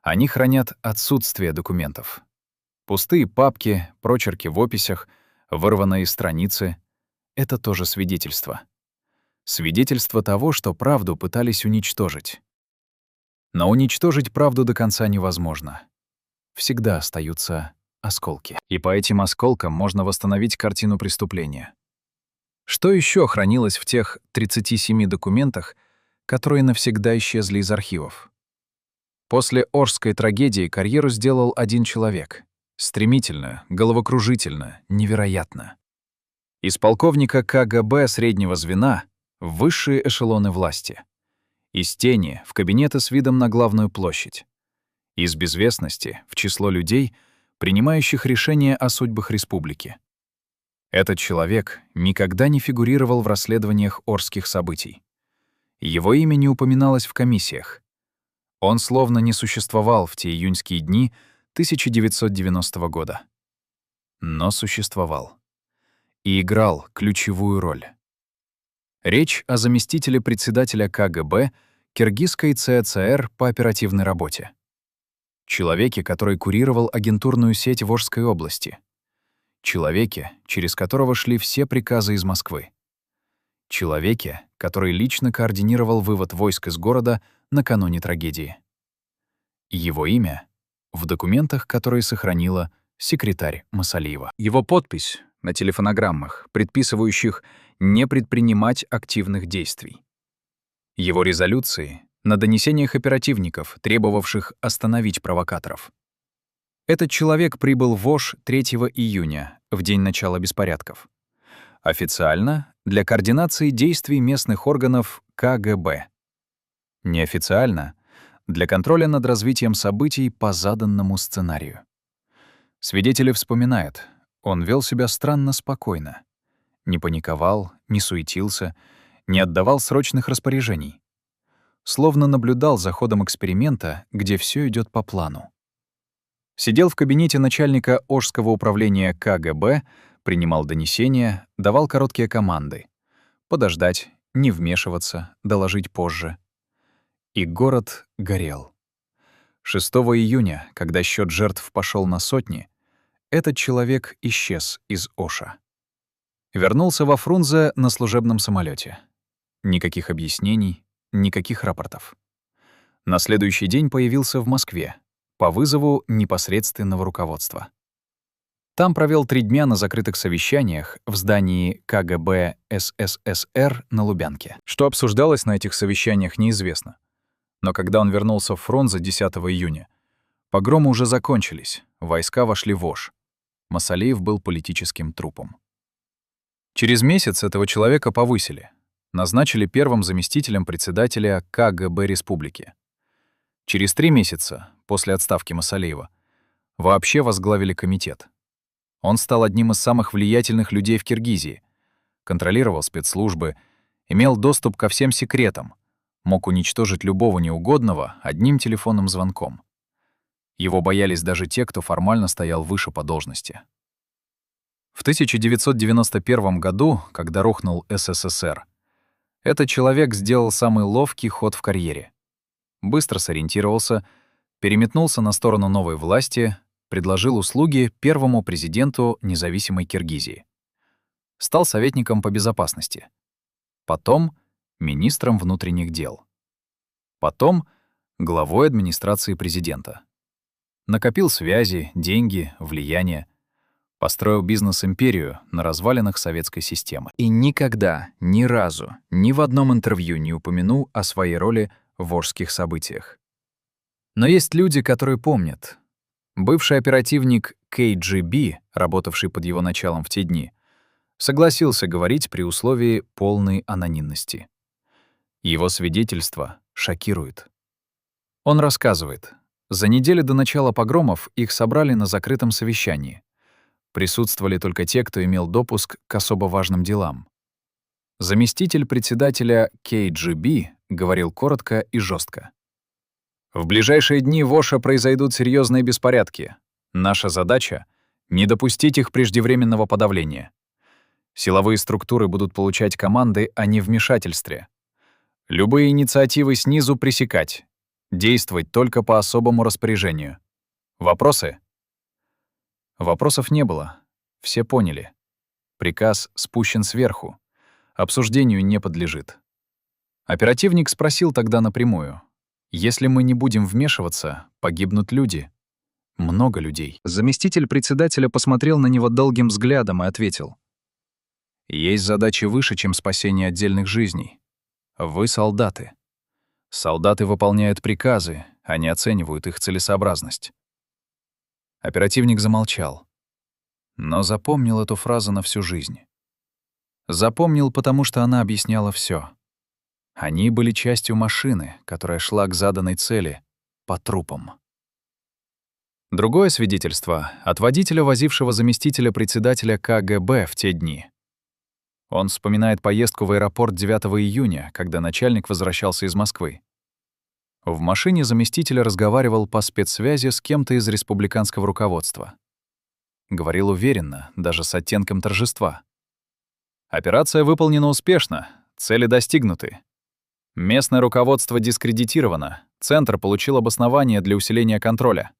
Они хранят отсутствие документов. Пустые папки, прочерки в описях, вырванные страницы — это тоже свидетельство. Свидетельство того, что правду пытались уничтожить. Но уничтожить правду до конца невозможно. Всегда остаются осколки. И по этим осколкам можно восстановить картину преступления. Что еще хранилось в тех 37 документах, которые навсегда исчезли из архивов? После Орской трагедии карьеру сделал один человек. Стремительно, головокружительно, невероятно. Из полковника КГБ среднего звена в высшие эшелоны власти. Из тени в кабинеты с видом на главную площадь. Из безвестности в число людей, принимающих решения о судьбах республики. Этот человек никогда не фигурировал в расследованиях Орских событий. Его имя не упоминалось в комиссиях. Он словно не существовал в те июньские дни 1990 года. Но существовал. И играл ключевую роль. Речь о заместителе председателя КГБ Киргизской ЦЦР по оперативной работе. Человеке, который курировал агентурную сеть в Орской области. Человеке, через которого шли все приказы из Москвы. Человеке, который лично координировал вывод войск из города накануне трагедии. Его имя в документах, которые сохранила секретарь Масалиева. Его подпись на телефонограммах, предписывающих не предпринимать активных действий. Его резолюции на донесениях оперативников, требовавших остановить провокаторов. Этот человек прибыл в Ош 3 июня, в день начала беспорядков. Официально — для координации действий местных органов КГБ. Неофициально — для контроля над развитием событий по заданному сценарию. Свидетели вспоминают, он вел себя странно спокойно. Не паниковал, не суетился, не отдавал срочных распоряжений. Словно наблюдал за ходом эксперимента, где все идет по плану. Сидел в кабинете начальника Ошского управления КГБ, принимал донесения, давал короткие команды. Подождать, не вмешиваться, доложить позже. И город горел. 6 июня, когда счет жертв пошел на сотни, этот человек исчез из Оша. Вернулся во Фрунзе на служебном самолете. Никаких объяснений, никаких рапортов. На следующий день появился в Москве по вызову непосредственного руководства. Там провел 3 дня на закрытых совещаниях в здании КГБ СССР на Лубянке. Что обсуждалось на этих совещаниях, неизвестно. Но когда он вернулся в Фрунзе 10 июня, погромы уже закончились, войска вошли в Ош. Масалеев был политическим трупом. Через месяц этого человека повысили. Назначили первым заместителем председателя КГБ республики. Через 3 месяца, после отставки Масалеева, вообще возглавили комитет. Он стал одним из самых влиятельных людей в Киргизии, контролировал спецслужбы, имел доступ ко всем секретам, мог уничтожить любого неугодного одним телефонным звонком. Его боялись даже те, кто формально стоял выше по должности. В 1991 году, когда рухнул СССР, этот человек сделал самый ловкий ход в карьере. Быстро сориентировался, переметнулся на сторону новой власти, предложил услуги первому президенту независимой Киргизии. Стал советником по безопасности. Потом министром внутренних дел. Потом главой администрации президента. Накопил связи, деньги, влияние. Построил бизнес-империю на развалинах советской системы. И никогда, ни разу, ни в одном интервью не упомянул о своей роли в Ошских событиях. Но есть люди, которые помнят. Бывший оперативник КГБ, работавший под его началом в те дни, согласился говорить при условии полной анонимности. Его свидетельство шокирует. Он рассказывает, за неделю до начала погромов их собрали на закрытом совещании. Присутствовали только те, кто имел допуск к особо важным делам. Заместитель председателя КГБ говорил коротко и жестко. В ближайшие дни в Оше произойдут серьезные беспорядки. Наша задача — не допустить их преждевременного подавления. Силовые структуры будут получать команды о невмешательстве. Любые инициативы снизу пресекать. Действовать только по особому распоряжению. Вопросы? Вопросов не было. Все поняли. Приказ спущен сверху. Обсуждению не подлежит. Оперативник спросил тогда напрямую. Если мы не будем вмешиваться, погибнут люди. Много людей. Заместитель председателя посмотрел на него долгим взглядом и ответил. Есть задачи выше, чем спасение отдельных жизней. Вы солдаты. Солдаты выполняют приказы, они оценивают их целесообразность. Оперативник замолчал, но запомнил эту фразу на всю жизнь. Запомнил, потому что она объясняла все. Они были частью машины, которая шла к заданной цели — по трупам. Другое свидетельство от водителя, возившего заместителя председателя КГБ в те дни. Он вспоминает поездку в аэропорт 9 июня, когда начальник возвращался из Москвы. В машине заместитель разговаривал по спецсвязи с кем-то из республиканского руководства. Говорил уверенно, даже с оттенком торжества. Операция выполнена успешно, цели достигнуты. Местное руководство дискредитировано, Центр получил обоснование для усиления контроля.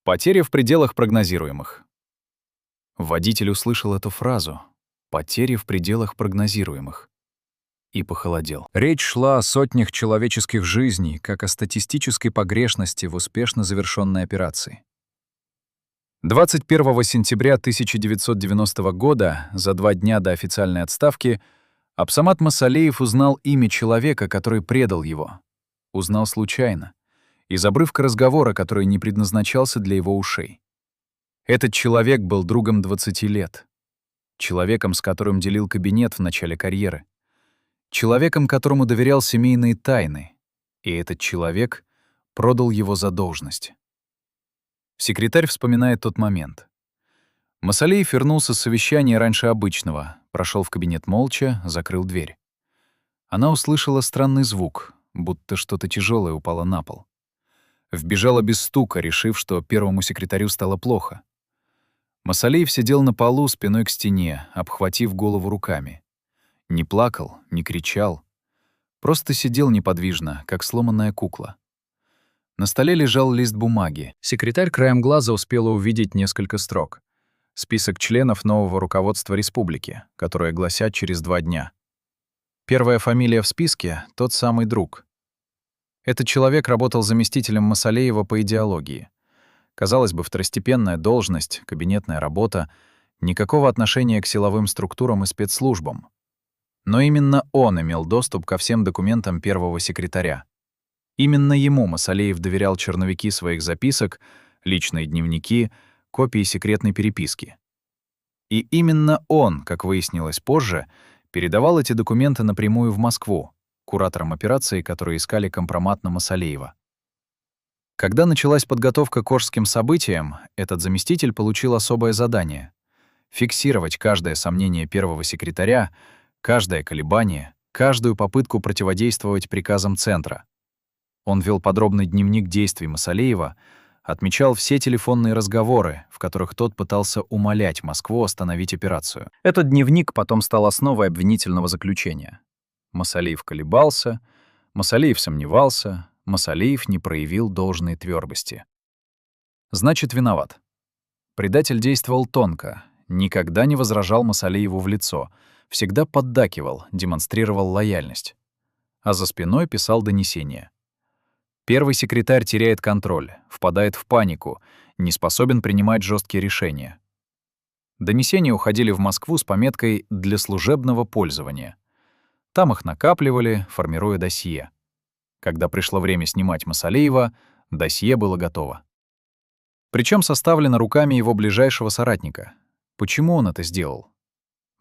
Потери в пределах прогнозируемых. Водитель услышал эту фразу «потери в пределах прогнозируемых» и похолодел. Речь шла о сотнях человеческих жизней, как о статистической погрешности в успешно завершенной операции. 21 сентября 1990 года, за 2 дня до официальной отставки, Абсамат Масалеев узнал имя человека, который предал его. Узнал случайно, из обрывка разговора, который не предназначался для его ушей. Этот человек был другом 20 лет. Человеком, с которым делил кабинет в начале карьеры. Человеком, которому доверял семейные тайны. И этот человек продал его за должность. Секретарь вспоминает тот момент. Масалеев вернулся с совещания раньше обычного, прошел в кабинет молча, закрыл дверь. Она услышала странный звук, будто что-то тяжелое упало на пол. Вбежала без стука, решив, что первому секретарю стало плохо. Масалеев сидел на полу спиной к стене, обхватив голову руками. Не плакал, не кричал. Просто сидел неподвижно, как сломанная кукла. На столе лежал лист бумаги. Секретарь краем глаза успела увидеть несколько строк. Список членов нового руководства республики, которые гласят через 2 дня. Первая фамилия в списке — тот самый друг. Этот человек работал заместителем Масалеева по идеологии. Казалось бы, второстепенная должность, кабинетная работа, никакого отношения к силовым структурам и спецслужбам. Но именно он имел доступ ко всем документам первого секретаря. Именно ему Масалеев доверял черновики своих записок, личные дневники, копии секретной переписки. И именно он, как выяснилось позже, передавал эти документы напрямую в Москву, кураторам операции, которые искали компромат на Масалеева. Когда началась подготовка к Ошским событиям, этот заместитель получил особое задание — фиксировать каждое сомнение первого секретаря, каждое колебание, каждую попытку противодействовать приказам Центра. Он вел подробный дневник действий Масалеева, отмечал все телефонные разговоры, в которых тот пытался умолять Москву остановить операцию. Этот дневник потом стал основой обвинительного заключения. Масалеев колебался, Масалеев сомневался, Масалеев не проявил должной твердости. Значит, виноват. Предатель действовал тонко, никогда не возражал Масалееву в лицо, всегда поддакивал, демонстрировал лояльность. А за спиной писал донесения. Первый секретарь теряет контроль, впадает в панику, не способен принимать жесткие решения. Донесения уходили в Москву с пометкой «для служебного пользования». Там их накапливали, формируя досье. Когда пришло время снимать Масалеева, досье было готово. Причем составлено руками его ближайшего соратника. Почему он это сделал?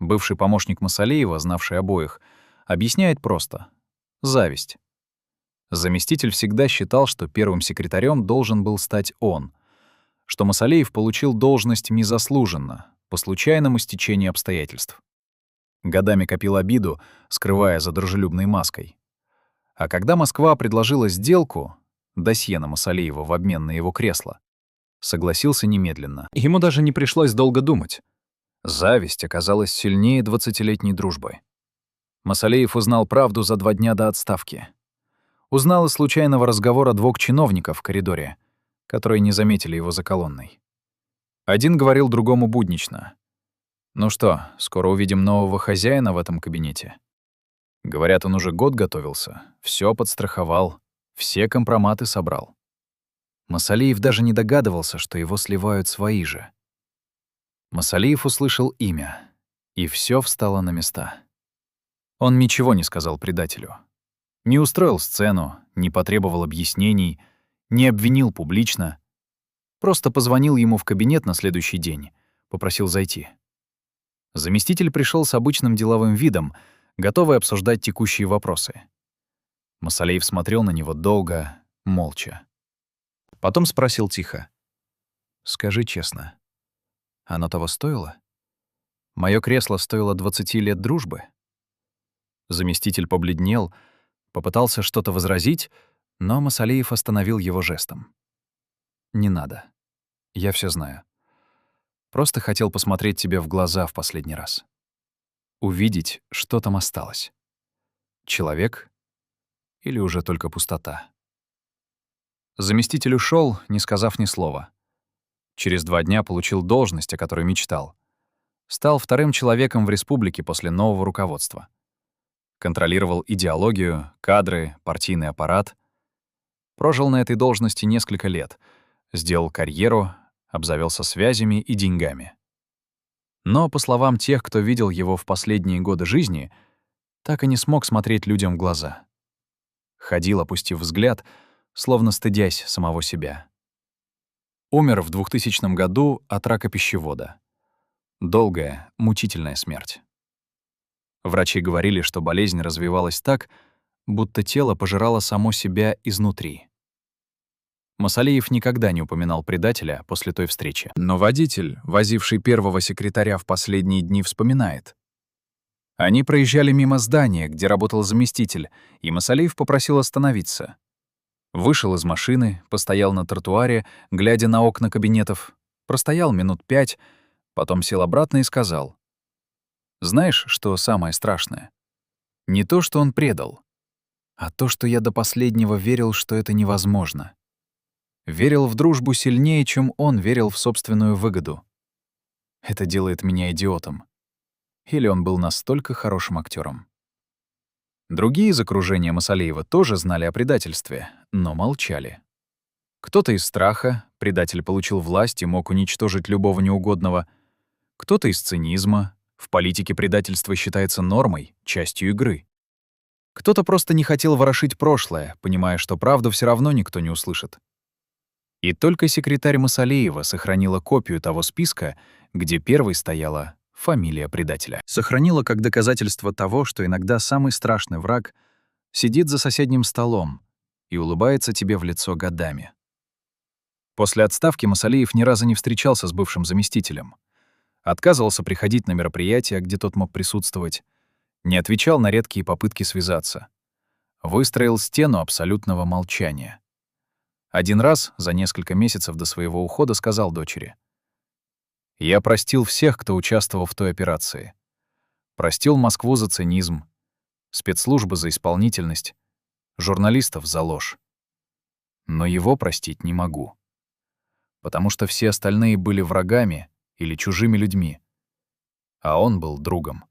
Бывший помощник Масалеева, знавший обоих, объясняет просто — зависть. Заместитель всегда считал, что первым секретарем должен был стать он, что Масалеев получил должность незаслуженно, по случайному стечению обстоятельств. Годами копил обиду, скрывая за дружелюбной маской. А когда Москва предложила сделку, досье на Масалеева в обмен на его кресло, согласился немедленно. Ему даже не пришлось долго думать. Зависть оказалась сильнее 20-летней дружбы. Масалеев узнал правду за 2 дня до отставки. Узнал из случайного разговора 2 чиновников в коридоре, которые не заметили его за колонной. Один говорил другому буднично: «Ну что, скоро увидим нового хозяина в этом кабинете?» Говорят, он уже год готовился, все подстраховал, все компроматы собрал. Масалеев даже не догадывался, что его сливают свои же. Масалеев услышал имя, и все встало на места. Он ничего не сказал предателю. Не устроил сцену, не потребовал объяснений, не обвинил публично. Просто позвонил ему в кабинет на следующий день, попросил зайти. Заместитель пришел с обычным деловым видом, готовый обсуждать текущие вопросы. Масалеев смотрел на него долго, молча. Потом спросил тихо: «Скажи честно, оно того стоило? Моё кресло стоило 20 лет дружбы?» Заместитель побледнел, попытался что-то возразить, но Масалеев остановил его жестом. «Не надо. Я все знаю. Просто хотел посмотреть тебе в глаза в последний раз. Увидеть, что там осталось. Человек или уже только пустота?» Заместитель ушел, не сказав ни слова. Через 2 дня получил должность, о которой мечтал. Стал вторым человеком в республике после нового руководства. Контролировал идеологию, кадры, партийный аппарат. Прожил на этой должности несколько лет, сделал карьеру, обзавелся связями и деньгами. Но, по словам тех, кто видел его в последние годы жизни, так и не смог смотреть людям в глаза. Ходил, опустив взгляд, словно стыдясь самого себя. Умер в 2000 году от рака пищевода. Долгая, мучительная смерть. Врачи говорили, что болезнь развивалась так, будто тело пожирало само себя изнутри. Масалеев никогда не упоминал предателя после той встречи. Но водитель, возивший первого секретаря в последние дни, вспоминает. Они проезжали мимо здания, где работал заместитель, и Масалеев попросил остановиться. Вышел из машины, постоял на тротуаре, глядя на окна кабинетов, простоял минут 5, потом сел обратно и сказал: «Знаешь, что самое страшное? Не то, что он предал, а то, что я до последнего верил, что это невозможно. Верил в дружбу сильнее, чем он верил в собственную выгоду. Это делает меня идиотом. Или он был настолько хорошим актером? Другие из окружения Масалеева тоже знали о предательстве, но молчали. Кто-то из страха, предатель получил власть и мог уничтожить любого неугодного. Кто-то из цинизма, в политике предательство считается нормой, частью игры. Кто-то просто не хотел ворошить прошлое, понимая, что правду все равно никто не услышит. И только секретарь Масалеева сохранила копию того списка, где первой стояла фамилия предателя. Сохранила как доказательство того, что иногда самый страшный враг сидит за соседним столом и улыбается тебе в лицо годами. После отставки Масалеев ни разу не встречался с бывшим заместителем. Отказывался приходить на мероприятия, где тот мог присутствовать, не отвечал на редкие попытки связаться. Выстроил стену абсолютного молчания. Один раз, за несколько месяцев до своего ухода, сказал дочери: «Я простил всех, кто участвовал в той операции. Простил Москву за цинизм, спецслужбы за исполнительность, журналистов за ложь. Но его простить не могу. Потому что все остальные были врагами или чужими людьми, а он был другом.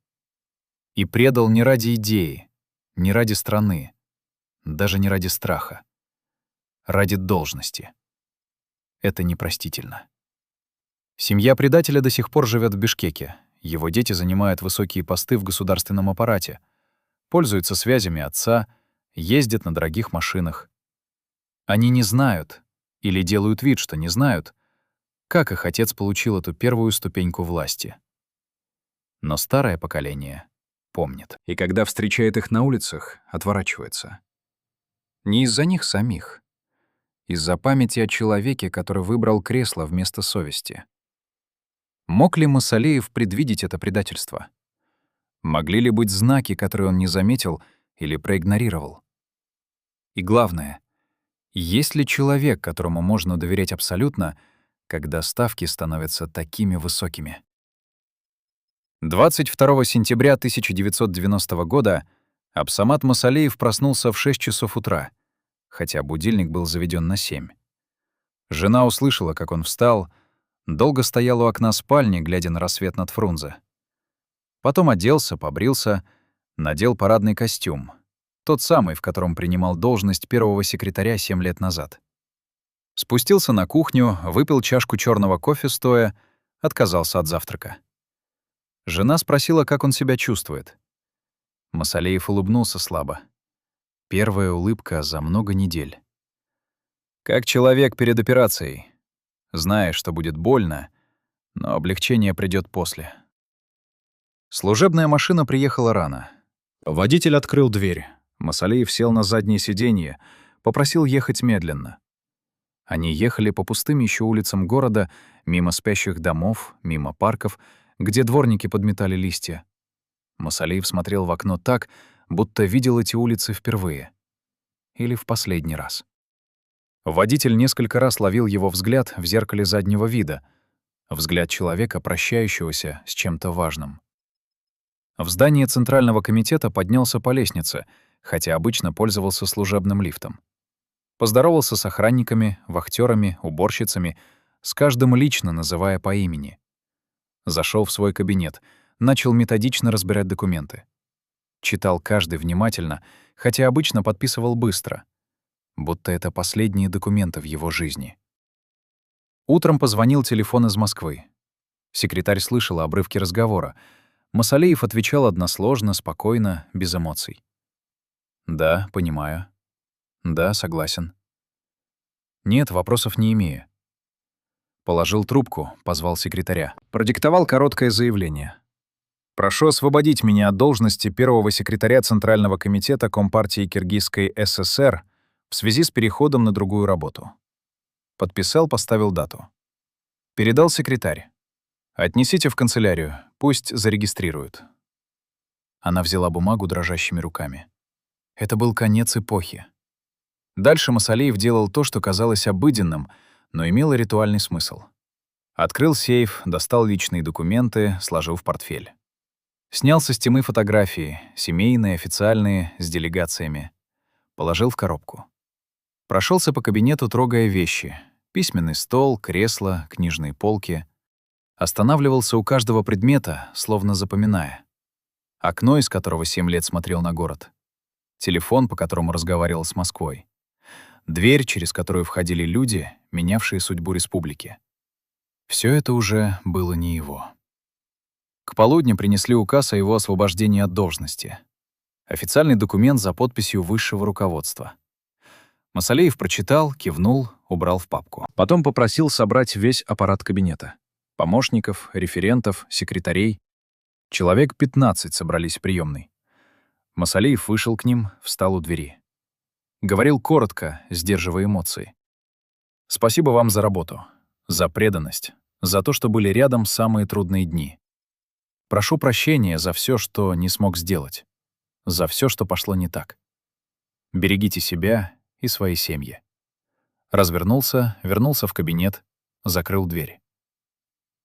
И предал не ради идеи, не ради страны, даже не ради страха. Ради должности. Это непростительно». Семья предателя до сих пор живет в Бишкеке. Его дети занимают высокие посты в государственном аппарате, пользуются связями отца, ездят на дорогих машинах. Они не знают, или делают вид, что не знают, как их отец получил эту первую ступеньку власти. Но старое поколение помнит. И когда встречает их на улицах, отворачивается. Не из-за них самих. Из-за памяти о человеке, который выбрал кресло вместо совести. Мог ли Масалеев предвидеть это предательство? Могли ли быть знаки, которые он не заметил или проигнорировал? И главное, есть ли человек, которому можно доверять абсолютно, когда ставки становятся такими высокими? 22 сентября 1990 года Абсамат Масалеев проснулся в 6 часов утра, хотя будильник был заведен на 7. Жена услышала, как он встал, долго стоял у окна спальни, глядя на рассвет над Фрунзе. Потом оделся, побрился, надел парадный костюм, тот самый, в котором принимал должность первого секретаря 7 лет назад. Спустился на кухню, выпил чашку черного кофе стоя, отказался от завтрака. Жена спросила, как он себя чувствует. Масалеев улыбнулся слабо. Первая улыбка за много недель. Как человек перед операцией. Знаешь, что будет больно, но облегчение придёт после. Служебная машина приехала рано. Водитель открыл дверь. Масалеев сел на заднее сиденье, попросил ехать медленно. Они ехали по пустым еще улицам города, мимо спящих домов, мимо парков, где дворники подметали листья. Масалеев смотрел в окно так, будто видел эти улицы впервые. Или в последний раз. Водитель несколько раз ловил его взгляд в зеркале заднего вида. Взгляд человека, прощающегося с чем-то важным. В здание Центрального комитета поднялся по лестнице, хотя обычно пользовался служебным лифтом. Поздоровался с охранниками, вахтёрами, уборщицами, с каждым лично называя по имени. Зашел в свой кабинет, начал методично разбирать документы. Читал каждый внимательно, хотя обычно подписывал быстро, будто это последние документы в его жизни. Утром позвонил телефон из Москвы. Секретарь слышала обрывки разговора. Масалеев отвечал односложно, спокойно, без эмоций. «Да, понимаю. Да, согласен. Нет, вопросов не имею». Положил трубку, позвал секретаря. Продиктовал короткое заявление. «Прошу освободить меня от должности первого секретаря Центрального комитета Компартии Киргизской ССР в связи с переходом на другую работу». Подписал, поставил дату. Передал секретарь. «Отнесите в канцелярию, пусть зарегистрируют». Она взяла бумагу дрожащими руками. Это был конец эпохи. Дальше Масалеев делал то, что казалось обыденным, но имело ритуальный смысл. Открыл сейф, достал личные документы, сложил в портфель. Снял со стены фотографии, семейные, официальные, с делегациями. Положил в коробку. Прошелся по кабинету, трогая вещи. Письменный стол, кресло, книжные полки. Останавливался у каждого предмета, словно запоминая. Окно, из которого 7 лет смотрел на город. Телефон, по которому разговаривал с Москвой. Дверь, через которую входили люди, менявшие судьбу республики. Все это уже было не его. К полудню принесли указ о его освобождении от должности. Официальный документ за подписью высшего руководства. Масалеев прочитал, кивнул, убрал в папку. Потом попросил собрать весь аппарат кабинета. Помощников, референтов, секретарей. Человек 15 собрались в приёмной. Масалеев вышел к ним, встал у двери. Говорил коротко, сдерживая эмоции. «Спасибо вам за работу, за преданность, за то, что были рядом в самые трудные дни. Прошу прощения за все, что не смог сделать, за все, что пошло не так. Берегите себя и свои семьи». Развернулся, вернулся в кабинет, закрыл дверь.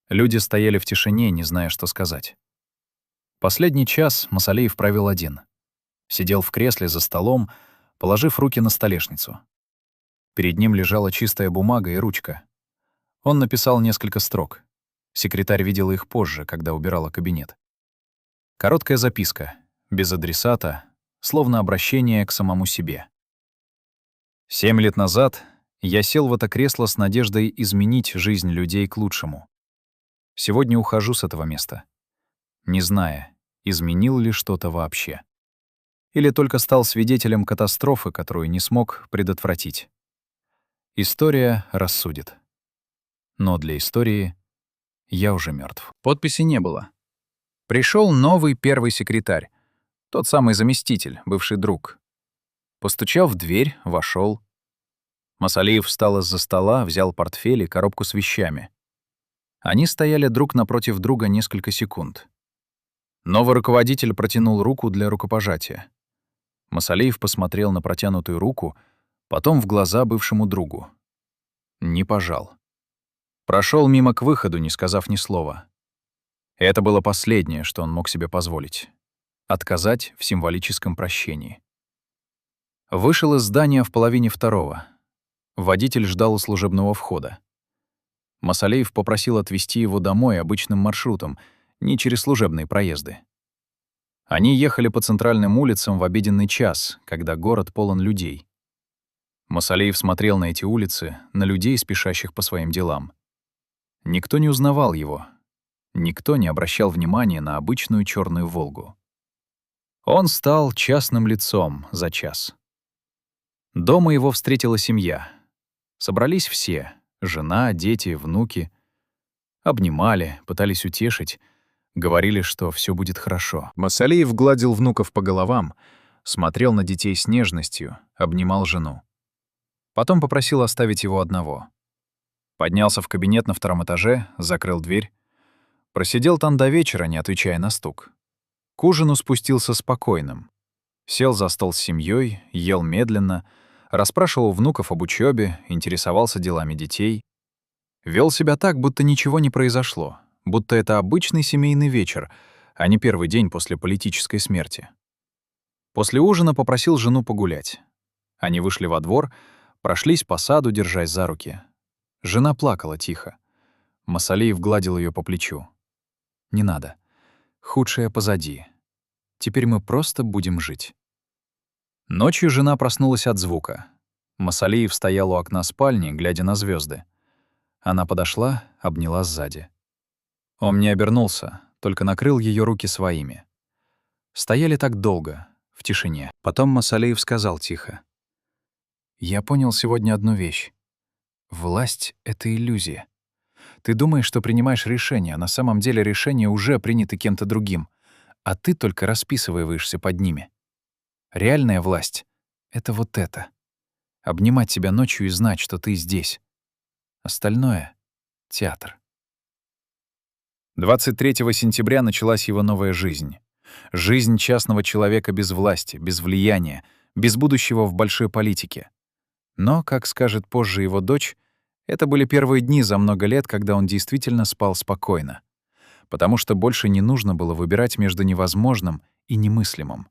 Люди стояли в тишине, не зная, что сказать. Последний час Масалеев провел один. Сидел в кресле за столом, положив руки на столешницу. Перед ним лежала чистая бумага и ручка. Он написал несколько строк. Секретарь видела их позже, когда убирала кабинет. Короткая записка, без адресата, словно обращение к самому себе. 7 лет назад я сел в это кресло с надеждой изменить жизнь людей к лучшему. Сегодня ухожу с этого места, не зная, изменил ли что-то вообще. Или только стал свидетелем катастрофы, которую не смог предотвратить. История рассудит. Но для истории я уже мертв. Подписи не было. Пришел новый первый секретарь, тот самый заместитель, бывший друг. Постучал в дверь, вошел. Масалеев встал из-за стола, взял портфель и коробку с вещами. Они стояли друг напротив друга несколько секунд. Новый руководитель протянул руку для рукопожатия. Масалеев посмотрел на протянутую руку, потом в глаза бывшему другу. Не пожал. Прошел мимо к выходу, не сказав ни слова. Это было последнее, что он мог себе позволить. Отказать в символическом прощении. Вышел из здания в половине второго. Водитель ждал у служебного входа. Масалеев попросил отвезти его домой обычным маршрутом, не через служебные проезды. Они ехали по центральным улицам в обеденный час, когда город полон людей. Масалеев смотрел на эти улицы, на людей, спешащих по своим делам. Никто не узнавал его. Никто не обращал внимания на обычную черную «Волгу». Он стал частным лицом за час. Дома его встретила семья. Собрались все — жена, дети, внуки. Обнимали, пытались утешить, говорили, что все будет хорошо. Масалеев гладил внуков по головам, смотрел на детей с нежностью, обнимал жену. Потом попросил оставить его одного. Поднялся в кабинет на втором этаже, закрыл дверь. Просидел там до вечера, не отвечая на стук. К ужину спустился спокойным. Сел за стол с семьей, ел медленно, расспрашивал внуков об учебе, интересовался делами детей. Вел себя так, будто ничего не произошло, будто это обычный семейный вечер, а не первый день после политической смерти. После ужина попросил жену погулять. Они вышли во двор, прошлись по саду, держась за руки. Жена плакала тихо. Масалеев гладил ее по плечу. «Не надо. Худшее позади. Теперь мы просто будем жить». Ночью жена проснулась от звука. Масалеев стоял у окна спальни, глядя на звезды. Она подошла, обняла сзади. Он не обернулся, только накрыл ее руки своими. Стояли так долго, в тишине. Потом Масалеев сказал тихо. «Я понял сегодня одну вещь. Власть — это иллюзия. Ты думаешь, что принимаешь решения, а на самом деле решения уже приняты кем-то другим, а ты только расписываешься под ними. Реальная власть — это вот это. Обнимать себя ночью и знать, что ты здесь. Остальное — театр». 23 сентября началась его новая жизнь. Жизнь частного человека без власти, без влияния, без будущего в большой политике. Но, как скажет позже его дочь, это были первые дни за много лет, когда он действительно спал спокойно. потому что больше не нужно было выбирать между невозможным и немыслимым,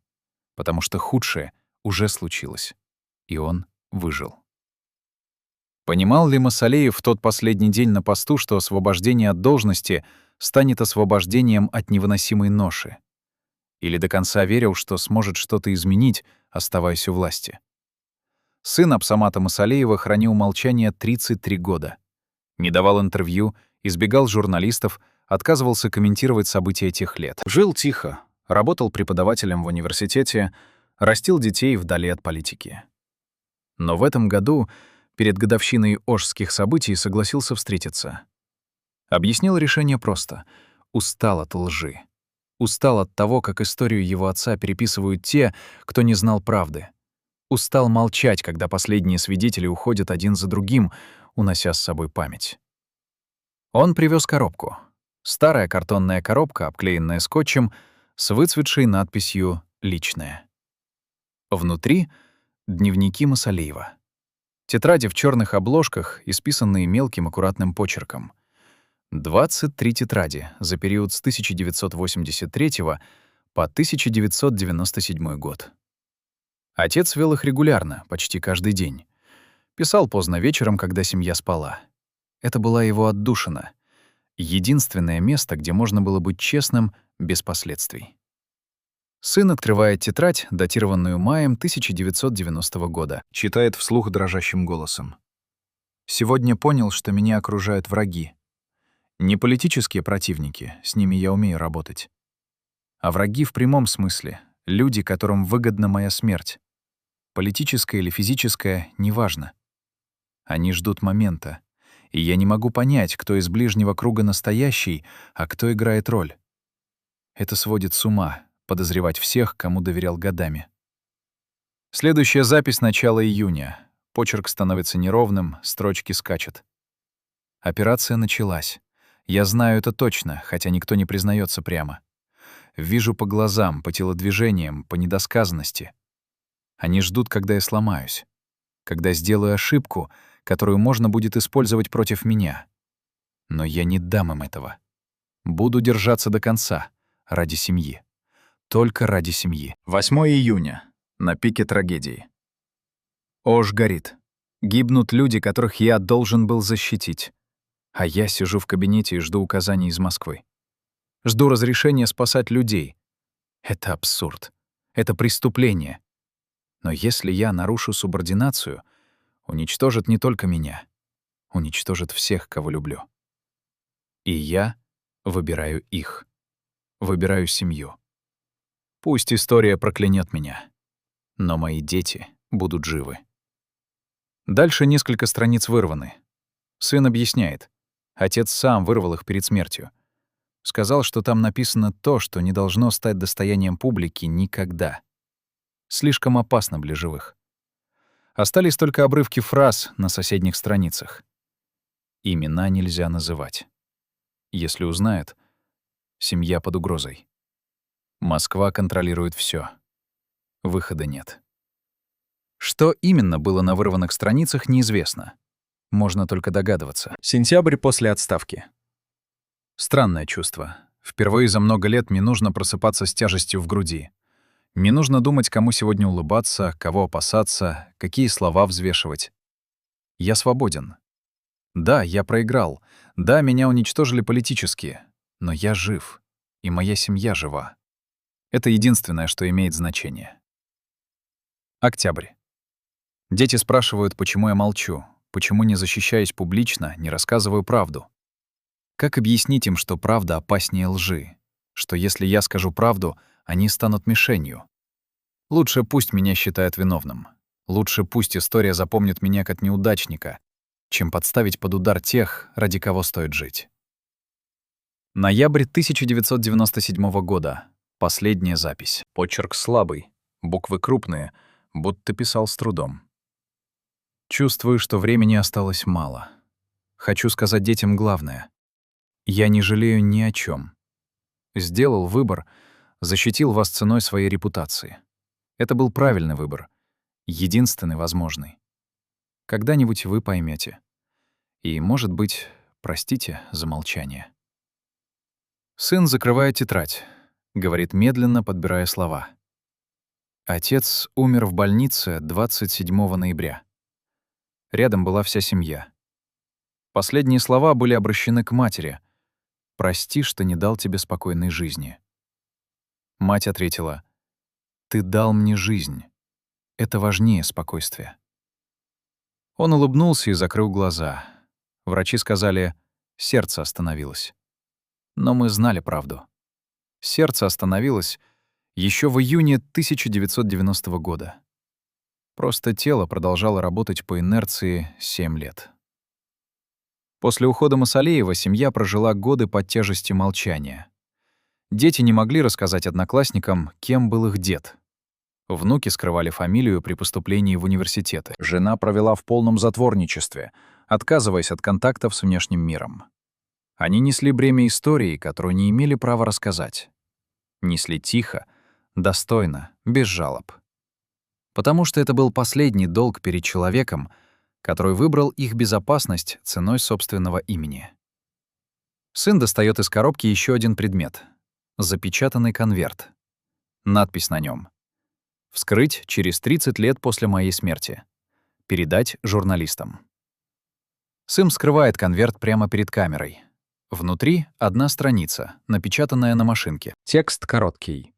потому что худшее уже случилось, и он выжил. Понимал ли Масалеев в тот последний день на посту, что освобождение от должности станет освобождением от невыносимой ноши? Или до конца верил, что сможет что-то изменить, оставаясь у власти? Сын Абсамата Масалеева хранил молчание 33 года. Не давал интервью, избегал журналистов, отказывался комментировать события тех лет. Жил тихо, работал преподавателем в университете, растил детей вдали от политики. Но в этом году, перед годовщиной Ошских событий, согласился встретиться. Объяснил решение просто: устал от лжи. Устал от того, как историю его отца переписывают те, кто не знал правды. Устал молчать, когда последние свидетели уходят один за другим, унося с собой память. Он привез коробку. Старая картонная коробка, обклеенная скотчем, с выцветшей надписью «Личное». Внутри — дневники Масалеева. Тетради в черных обложках, исписанные мелким аккуратным почерком. 23 тетради за период с 1983 по 1997 год. Отец вел их регулярно, почти каждый день. Писал поздно вечером, когда семья спала. Это была его отдушина. Единственное место, где можно было быть честным, без последствий. Сын открывает тетрадь, датированную маем 1990 года. Читает вслух дрожащим голосом. «Сегодня понял, что меня окружают враги. Не политические противники, с ними я умею работать. А враги в прямом смысле, люди, которым выгодна моя смерть. Политическая или физическая — неважно. Они ждут момента, и я не могу понять, кто из ближнего круга настоящий, а кто играет роль. Это сводит с ума — подозревать всех, кому доверял годами». Следующая запись — начала июня. Почерк становится неровным, строчки скачут. Операция началась. Я знаю это точно, хотя никто не признается прямо. Вижу по глазам, по телодвижениям, по недосказанности. Они ждут, когда я сломаюсь, когда сделаю ошибку, которую можно будет использовать против меня. Но я не дам им этого. Буду держаться до конца, ради семьи. Только ради семьи. 8 июня. На пике трагедии. Ош горит. Гибнут люди, которых я должен был защитить. А я сижу в кабинете и жду указаний из Москвы. Жду разрешения спасать людей. Это абсурд. Это преступление. Но если я нарушу субординацию, уничтожат не только меня. Уничтожат всех, кого люблю. И я выбираю их. Выбираю семью. Пусть история проклянет меня, но мои дети будут живы. Дальше несколько страниц вырваны. Сын объясняет. Отец сам вырвал их перед смертью. Сказал, что там написано то, что не должно стать достоянием публики никогда. Слишком опасно для живых. Остались только обрывки фраз на соседних страницах. Имена нельзя называть. Если узнают, семья под угрозой. Москва контролирует все. Выхода нет. Что именно было на вырванных страницах, неизвестно. Можно только догадываться. Сентябрь после отставки. Странное чувство. Впервые за много лет мне нужно просыпаться с тяжестью в груди. Не нужно думать, кому сегодня улыбаться, кого опасаться, какие слова взвешивать. Я свободен. Да, я проиграл. Да, меня уничтожили политически. Но я жив. И моя семья жива. Это единственное, что имеет значение. Октябрь. Дети спрашивают, почему я молчу, почему не защищаюсь публично, не рассказываю правду. Как объяснить им, что правда опаснее лжи? Что если я скажу правду, они станут мишенью? Лучше пусть меня считают виновным. Лучше пусть история запомнит меня как неудачника, чем подставить под удар тех, ради кого стоит жить. Ноябрь 1997 года. Последняя запись. Почерк слабый, буквы крупные, будто писал с трудом. Чувствую, что времени осталось мало. Хочу сказать детям главное. Я не жалею ни о чем. Сделал выбор, защитил вас ценой своей репутации. Это был правильный выбор, единственный возможный. Когда-нибудь вы поймете. И, может быть, простите за молчание. Сын закрывает тетрадь, говорит медленно, подбирая слова. Отец умер в больнице 27 ноября. Рядом была вся семья. Последние слова были обращены к матери. «Прости, что не дал тебе спокойной жизни». Мать ответила: «Ты дал мне жизнь. Это важнее спокойствия». Он улыбнулся и закрыл глаза. Врачи сказали, сердце остановилось. Но мы знали правду. Сердце остановилось еще в июне 1990 года. Просто тело продолжало работать по инерции 7 лет. После ухода Масалеева семья прожила годы под тяжестью молчания. Дети не могли рассказать одноклассникам, кем был их дед. Внуки скрывали фамилию при поступлении в университеты. Жена провела в полном затворничестве, отказываясь от контактов с внешним миром. Они несли бремя истории, которую не имели права рассказать. Несли тихо, достойно, без жалоб. Потому что это был последний долг перед человеком, который выбрал их безопасность ценой собственного имени. Сын достает из коробки еще один предмет — запечатанный конверт. Надпись на нем: «Вскрыть через 30 лет после моей смерти. Передать журналистам». Сын вскрывает конверт прямо перед камерой. Внутри одна страница, напечатанная на машинке. Текст короткий.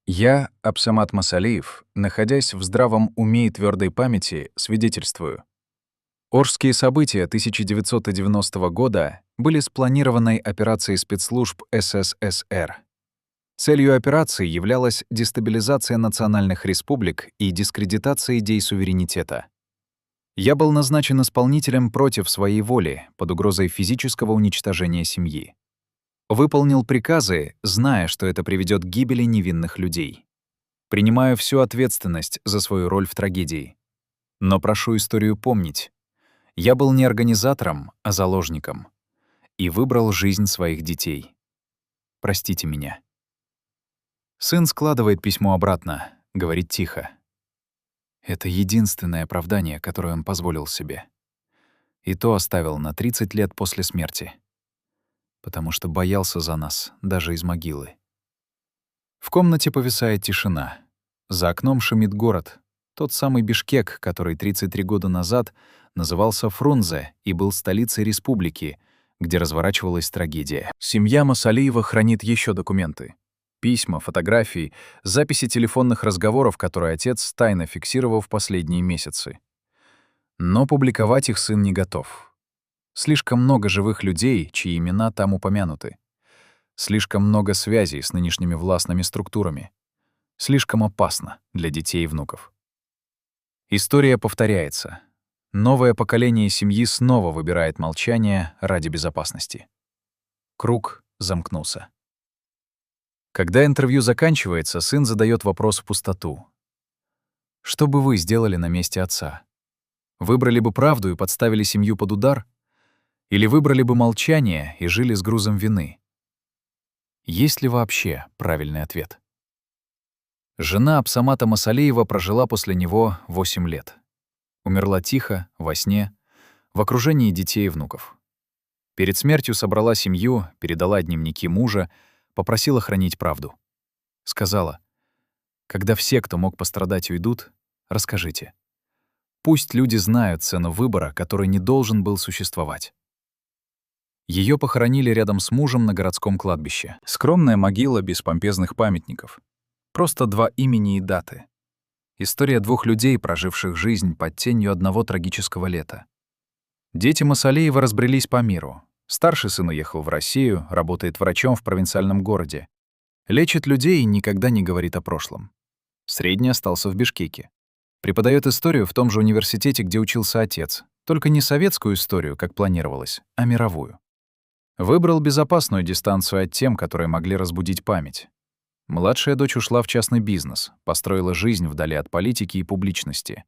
«Я, Абсамат Масалиев, находясь в здравом уме и твердой памяти, свидетельствую. Орские события 1990 года были спланированной операцией спецслужб СССР. Целью операции являлась дестабилизация национальных республик и дискредитация идей суверенитета. Я был назначен исполнителем против своей воли, под угрозой физического уничтожения семьи. Выполнил приказы, зная, что это приведет к гибели невинных людей. Принимаю всю ответственность за свою роль в трагедии. Но прошу историю помнить. Я был не организатором, а заложником. И выбрал жизнь своих детей. Простите меня». Сын складывает письмо обратно, говорит тихо. Это единственное оправдание, которое он позволил себе. И то оставил на 30 лет после смерти. Потому что боялся за нас, даже из могилы. В комнате повисает тишина. За окном шумит город. Тот самый Бишкек, который 33 года назад назывался Фрунзе и был столицей республики, где разворачивалась трагедия. Семья Масалиева хранит еще документы. Письма, фотографии, записи телефонных разговоров, которые отец тайно фиксировал в последние месяцы. Но публиковать их сын не готов. Слишком много живых людей, чьи имена там упомянуты. Слишком много связей с нынешними властными структурами. Слишком опасно для детей и внуков. История повторяется. Новое поколение семьи снова выбирает молчание ради безопасности. Круг замкнулся. Когда интервью заканчивается, сын задает вопрос в пустоту. Что бы вы сделали на месте отца? Выбрали бы правду и подставили семью под удар? Или выбрали бы молчание и жили с грузом вины? Есть ли вообще правильный ответ? Жена Абсамата Масалеева прожила после него 8 лет. Умерла тихо, во сне, в окружении детей и внуков. Перед смертью собрала семью, передала дневники мужа, попросила хранить правду. Сказала: «Когда все, кто мог пострадать, уйдут, расскажите. Пусть люди знают цену выбора, который не должен был существовать». Ее похоронили рядом с мужем на городском кладбище. Скромная могила без помпезных памятников. Просто 2 имени и даты. История 2 людей, проживших жизнь под тенью одного трагического лета. Дети Масалеева разбрелись по миру. Старший сын уехал в Россию, работает врачом в провинциальном городе. Лечит людей и никогда не говорит о прошлом. Средний остался в Бишкеке. Преподает историю в том же университете, где учился отец. Только не советскую историю, как планировалось, а мировую. Выбрал безопасную дистанцию от тем, которые могли разбудить память. Младшая дочь ушла в частный бизнес, построила жизнь вдали от политики и публичности.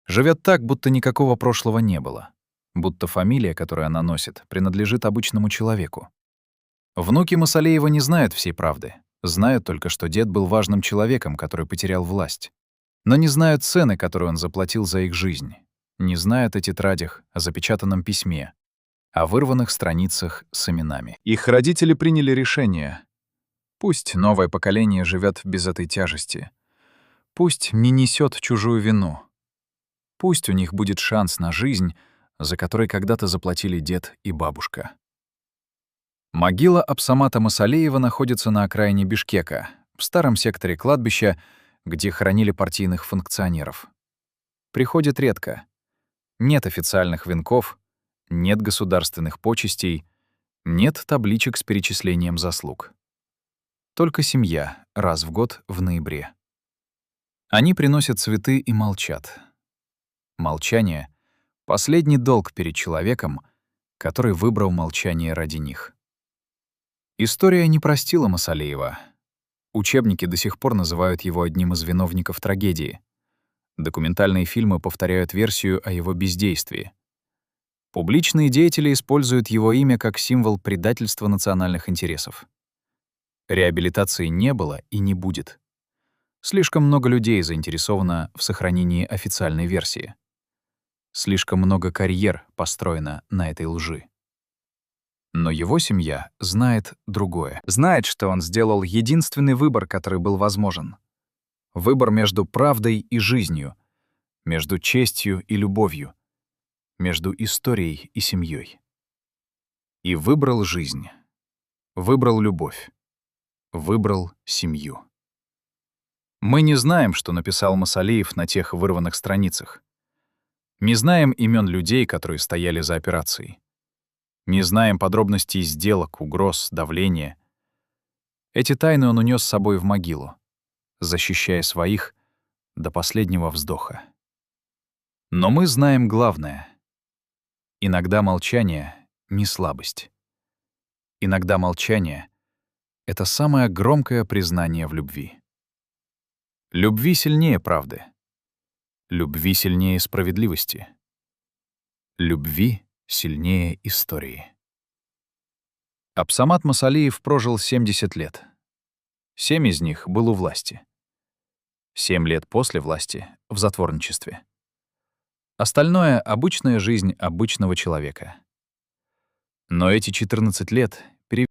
Живет так, будто никакого прошлого не было. Будто фамилия, которую она носит, принадлежит обычному человеку. Внуки Масалеева не знают всей правды. Знают только, что дед был важным человеком, который потерял власть. Но не знают цены, которую он заплатил за их жизнь. Не знают о тетрадях, о запечатанном письме. о вырванных страницах с именами. Их родители приняли решение. Пусть новое поколение живет без этой тяжести. Пусть не несет чужую вину. Пусть у них будет шанс на жизнь, за который когда-то заплатили дед и бабушка. Могила Абсамата Масалеева находится на окраине Бишкека, в старом секторе кладбища, где хоронили партийных функционеров. Приходит редко. Нет официальных венков, нет государственных почестей, нет табличек с перечислением заслуг. Только семья раз в год в ноябре. Они приносят цветы и молчат. Молчание — последний долг перед человеком, который выбрал молчание ради них. История не простила Масалеева. Учебники до сих пор называют его одним из виновников трагедии. Документальные фильмы повторяют версию о его бездействии. Публичные деятели используют его имя как символ предательства национальных интересов. Реабилитации не было и не будет. Слишком много людей заинтересовано в сохранении официальной версии. Слишком много карьер построено на этой лжи. Но его семья знает другое. Знает, что он сделал единственный выбор, который был возможен. Выбор между правдой и жизнью, между честью и любовью, между историей и семьей. И выбрал жизнь, выбрал любовь, выбрал семью. Мы не знаем, что написал Масалеев на тех вырванных страницах. Не знаем имен людей, которые стояли за операцией. Не знаем подробностей сделок, угроз, давления. Эти тайны он унес с собой в могилу, защищая своих до последнего вздоха. Но мы знаем главное. Иногда молчание — не слабость. Иногда молчание — это самое громкое признание в любви. Любви сильнее правды. Любви сильнее справедливости. Любви сильнее истории. Абсамат Масалеев прожил 70 лет. 7 из них был у власти. 7 лет после власти — в затворничестве. Остальное — обычная жизнь обычного человека. Но эти 14 лет